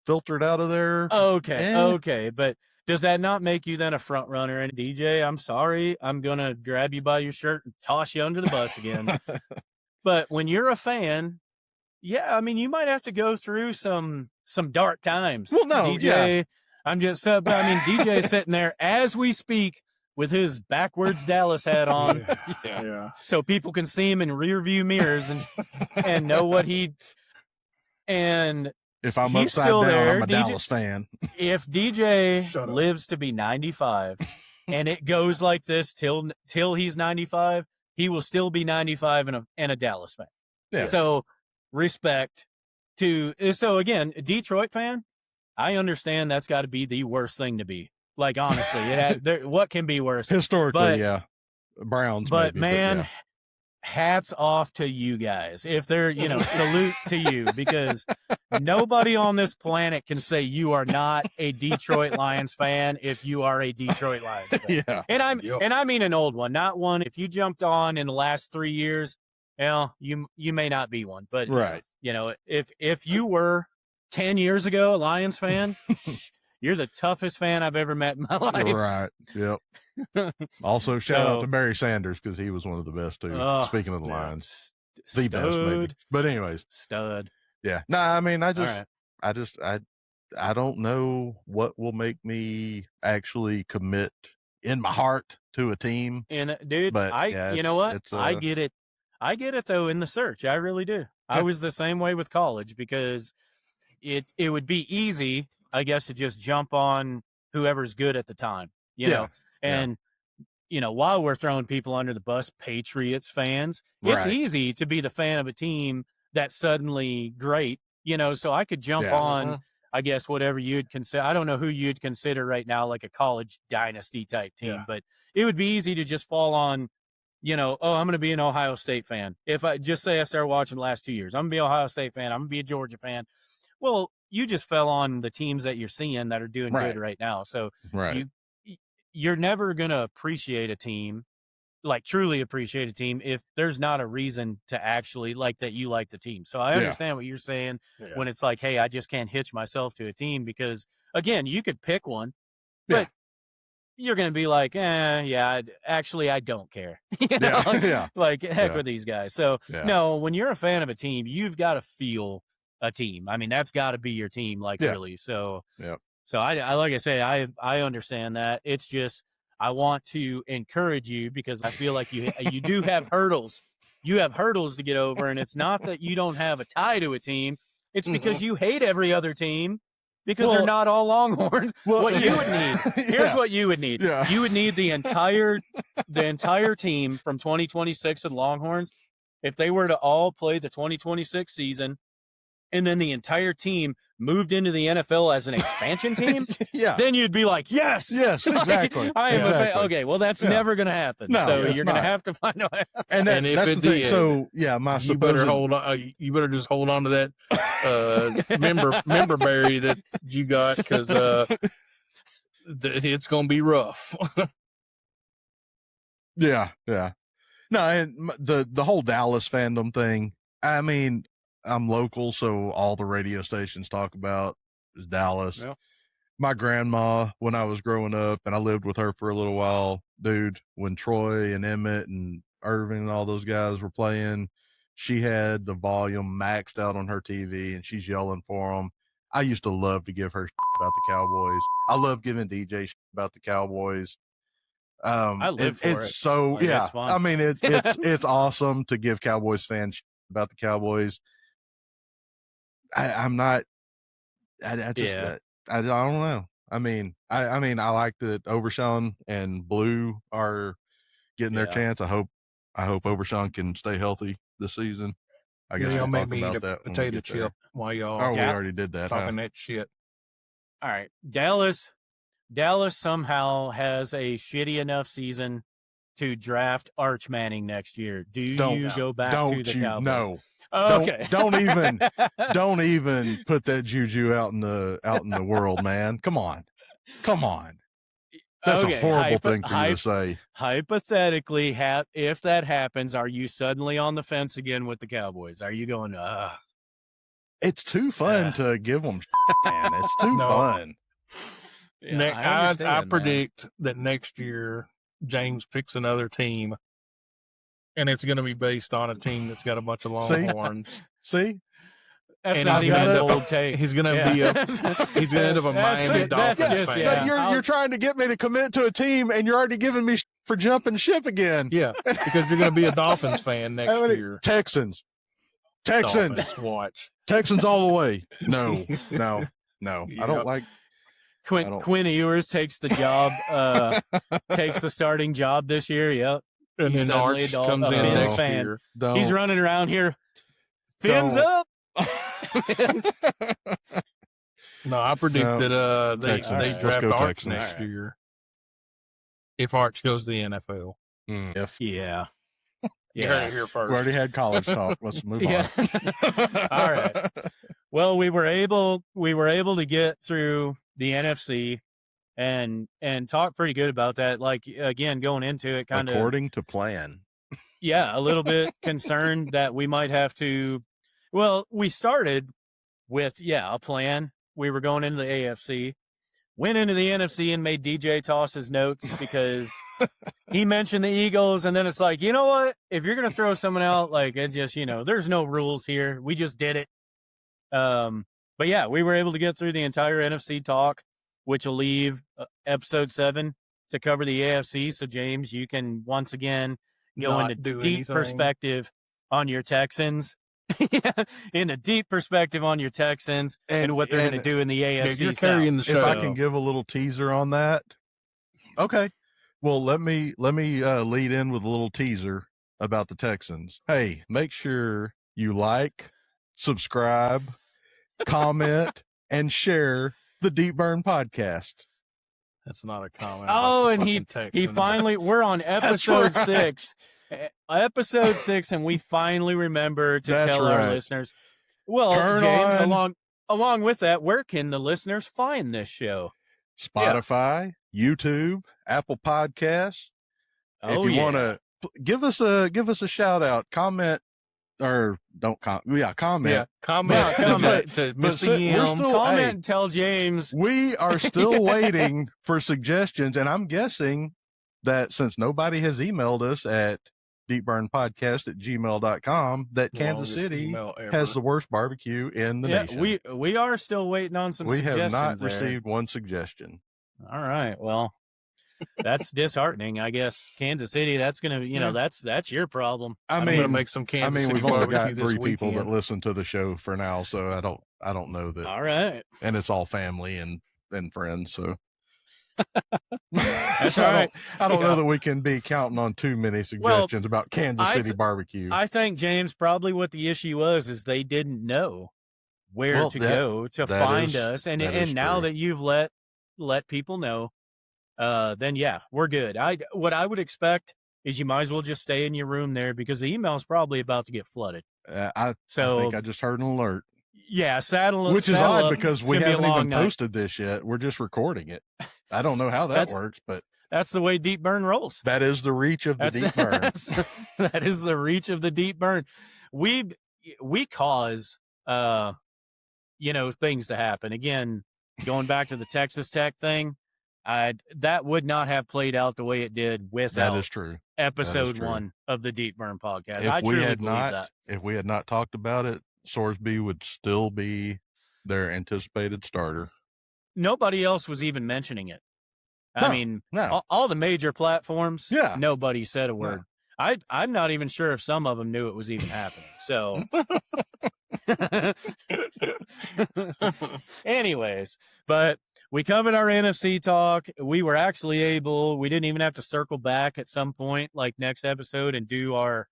filtered out of there. Okay, but does that not make you then a front runner? And DJ, I'm sorry, I'm gonna grab you by your shirt and toss you under the bus again. But when you're a fan, I mean, you might have to go through some dark times. Well, no, DJ, I'm just, DJ's sitting there as we speak with his backwards Dallas hat on, so people can see him in rear view mirrors and know what and. If I'm upside down, I'm a Dallas fan. If DJ lives to be 95 and it goes like this till he's 95, he will still be 95 and a Dallas fan. Yeah. So respect to. So again, Detroit fan, I understand that's got to be the worst thing to be. Like, honestly, what can be worse? Historically, Browns. But maybe, man, hats off to you guys. If they're, salute to you, because nobody on this planet can say you are not a Detroit Lions fan if you are a Detroit Lions fan. Yeah. And I mean an old one, not one. If you jumped on in the last 3 years, you may not be one. But right. If you were 10 years ago a Lions fan, you're the toughest fan I've ever met in my life. Right. Yep. Also, shout out to Barry Sanders, because he was one of the best too. Speaking of the Lions, the best maybe. But anyways, stud. Yeah. No, I mean, I don't know what will make me actually commit in my heart to a team. And dude, but you know what? I get it. I get it though in the search. I really do. I was the same way with college because it would be easy, I guess, to just jump on whoever's good at the time, you know. And you know, while we're throwing people under the bus, Patriots fans, it's easy to be the fan of a team that's suddenly great, you know. So I could jump on, I guess, whatever you'd consider. I don't know who you'd consider right now like a college dynasty type team, but it would be easy to just fall on, you know, oh, I'm going to be an Ohio State fan. If I just say I started watching the last 2 years, I'm going to be an Ohio State fan. I'm going to be a Georgia fan. Well, you just fell on the teams that you're seeing that are doing good right now. So you're never going to appreciate a team, like truly appreciate a team, if there's not a reason to actually like that you like the team. So I understand what you're saying when it's like, hey, I just can't hitch myself to a team because, again, you could pick one, but you're going to be like, actually, I don't care. You know? Like, heck with these guys. So, no, when you're a fan of a team, you've got to feel a team. I mean, that's got to be your team, like, really. So, so I like I say, I understand that. It's just I want to encourage you because I feel like you do have hurdles. You have hurdles to get over, and it's not that you don't have a tie to a team. It's because you hate every other team because they're not all Longhorns. What you would need, here's what you would need. You would need the entire team from 2026 of the Longhorns. If they were to all play the 2026 season, and then the entire team moved into the NFL as an expansion team, then you'd be like, yes, exactly. I am a fan. Okay, well, that's never going to happen. No, so you're going to have to find out. And if that's the thing. So, you better hold on. You better just hold on to that member berry that you got because it's going to be rough. No, and the whole Dallas fandom thing, I mean, I'm local, so all the radio stations talk about is Dallas. My grandma, when I was growing up, and I lived with her for a little while, dude, when Troy and Emmett and Irvin and all those guys were playing, she had the volume maxed out on her TV, and she's yelling for them. I used to love to give her about the Cowboys. I love giving DJ about the Cowboys. I live for it. So, like, I mean, it's awesome to give Cowboys fans about the Cowboys. I don't know. I mean, I like that Overshawn and Blue are getting their chance. I hope Overshawn can stay healthy this season. I guess y'all we'll make talk me about eat a that potato chip while y'all. Oh, we already did that. Talking that shit. All right, Dallas somehow has a shitty enough season to draft Arch Manning next year. Do you go back to the Cowboys? No. Okay. Don't even put that juju out in the world, man. Come on. That's a horrible thing for you to say. Hypothetically, if that happens, are you suddenly on the fence again with the Cowboys? Are you going, It's too fun to give them man. It's too fun. Yeah, I predict that next year James picks another team, and it's going to be based on a team that's got a bunch of Longhorns. See? That's not even a bold take. He's going to be he's going to end up a Miami Dolphins fan. You're trying to get me to commit to a team, and you're already giving me for jumping ship again. Yeah, because you're going to be a Dolphins fan next year. Texans. Dolphins, watch. Texans all the way. No. I don't like. Quinn Ewers takes the job, takes the starting job this year. Yep. And then Arch comes in next year. He's running around here. Fins up. No, I predict that they draft Arch next year. If Arch goes to the NFL. You heard it here first. We already had college talk. Let's move on. All right. Well, we were able to get through the NFC and talk pretty good about that. Like, again, going into it kind of according to plan. Yeah, a little bit concerned that we might have to. Well, we started with a plan. We were going into the AFC, went into the NFC and made DJ toss his notes because he mentioned the Eagles, and then it's like, you know what? If you're gonna throw someone out, like, it just, there's no rules here. We just did it. But yeah, we were able to get through the entire NFC talk, which will leave episode 7 to cover the AFC. So James, you can once again go into deep perspective on your Texans. In a deep perspective on your Texans and what they're going to do in the AFC you're South. carrying the show. If I can give a little teaser on that. Okay. Well, let me lead in with a little teaser about the Texans. Hey, make sure you like, subscribe, comment, and share the Deep Burn podcast. That's not a comment. Oh, and he finally, we're on episode 6. Episode 6, and we finally remember to tell our listeners. Well, James, along with that, where can the listeners find this show? Spotify, YouTube, Apple Podcasts. If you want to give us a shout out, comment, or don't comment. Yeah, comment. Yeah, comment to Mr. Yim. Comment and tell James. We are still waiting for suggestions, and I'm guessing that since nobody has emailed us at deepburnpodcast@gmail.com, that Kansas City has the worst barbecue in the nation. We are still waiting on some suggestions. We have not received one suggestion. All right. Well, that's disheartening, I guess. Kansas City, that's going to, that's your problem. I'm going to make some Kansas City we've only got barbecue 3 people that listen to the show for now, so I don't know that. All right. And it's all family and friends, so. That's all right. I don't know that we can be counting on too many suggestions about Kansas City barbecue. I think, James, probably what the issue was is they didn't know where to go to find us. And now that you've let people know, then we're good. What I would expect is you might as well just stay in your room there because the email is probably about to get flooded. I think I just heard an alert. Yeah, which is odd because we haven't even posted this yet. We're just recording it. I don't know how that works, but that's the way Deep Burn rolls. That is the reach of the Deep Burn. That is the reach of the Deep Burn. We cause things to happen. Again, going back to the Texas Tech thing, that would not have played out the way it did without that is true. Episode 1 of the Deep Burn podcast. If we had not talked about it, Sorsby would still be their anticipated starter. Nobody else was even mentioning it. All the major platforms, nobody said a word. No. I'm not even sure if some of them knew it was even happening. So, anyways, but we covered our NFC talk. We were actually we didn't even have to circle back at some point, like next episode, and do our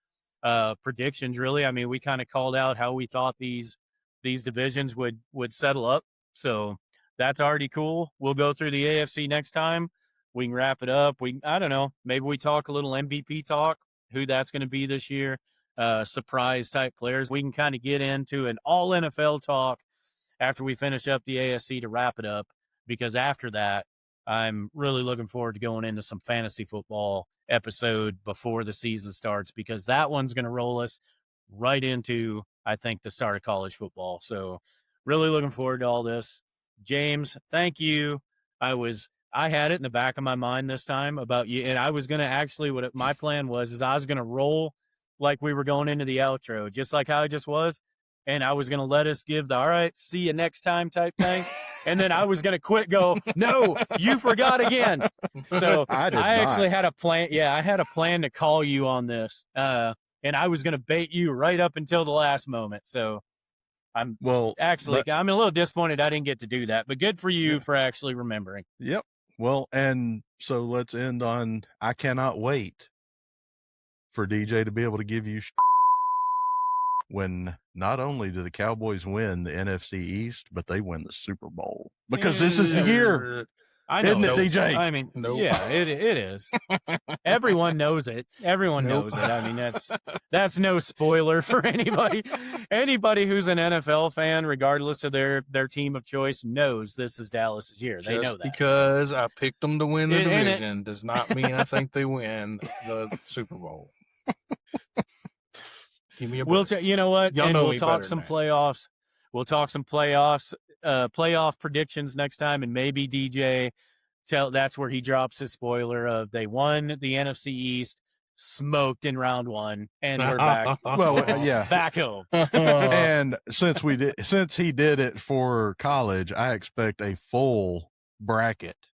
predictions. Really, I mean, we kind of called out how we thought these divisions would settle up. So that's already cool. We'll go through the AFC next time. We can wrap it up. I don't know. Maybe we talk a little MVP talk, who that's going to be this year, surprise type players. We can kind of get into an all NFL talk after we finish up the AFC to wrap it up, because after that, I'm really looking forward to going into some fantasy football episode before the season starts, because that one's going to roll us right into, I think, the start of college football. So really looking forward to all this. James, thank you. I had it in the back of my mind this time about you, and I was going to actually, my plan was I was going to roll like we were going into the outro, just like how I just was, and I was going to let us give the all right, see you next time type thing, and then I was going to quit, no, you forgot again. So I actually had a plan. Yeah, I had a plan to call you on this, and I was going to bait you right up until the last moment. So I'm a little disappointed I didn't get to do that, but good for you for actually remembering. Yep. Well, and so let's end on, I cannot wait for DJ to be able to give you when not only do the Cowboys win the NFC East, but they win the Super Bowl, because this is the year. I know, isn't it, DJ? I mean, yeah, it is. Everyone knows it. Everyone knows it. I mean, that's no spoiler for anybody. Anybody who's an NFL fan, regardless of their team of choice, knows this is Dallas's year. They know that. Because I picked them to win the division does not mean I think they win the Super Bowl. Give me a break. You know what? We'll talk some playoffs. We'll talk some playoffs. Playoff predictions next time, and maybe DJ that's where he drops his spoiler of they won the NFC East, smoked in round 1, and we're back. Back home. And since he did it for college, I expect a full bracket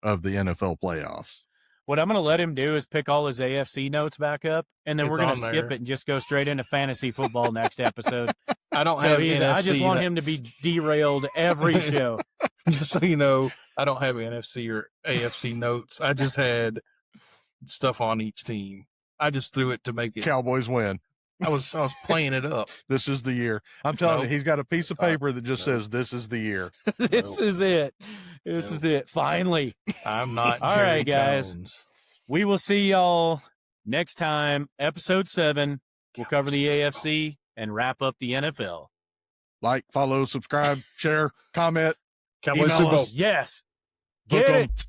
of the NFL playoffs. What I'm going to let him do is pick all his AFC notes back up, and then we're going to skip it and just go straight into fantasy football next episode. I don't have NFC. I just want him to be derailed every show. Just so you know, I don't have NFC or AFC notes. I just had stuff on each team. I just threw it to make it. Cowboys win. I was playing it up. This is the year. I'm telling you, he's got a piece of paper that just says, "This is the year." This is it. This is it. Finally. I'm not. All Jerry right, guys. Jones. We will see y'all next time. Episode 7. We'll cover the AFC and wrap up the NFL. Like, follow, subscribe, share, comment. Cowboys Super Bowl. Yes. Get it.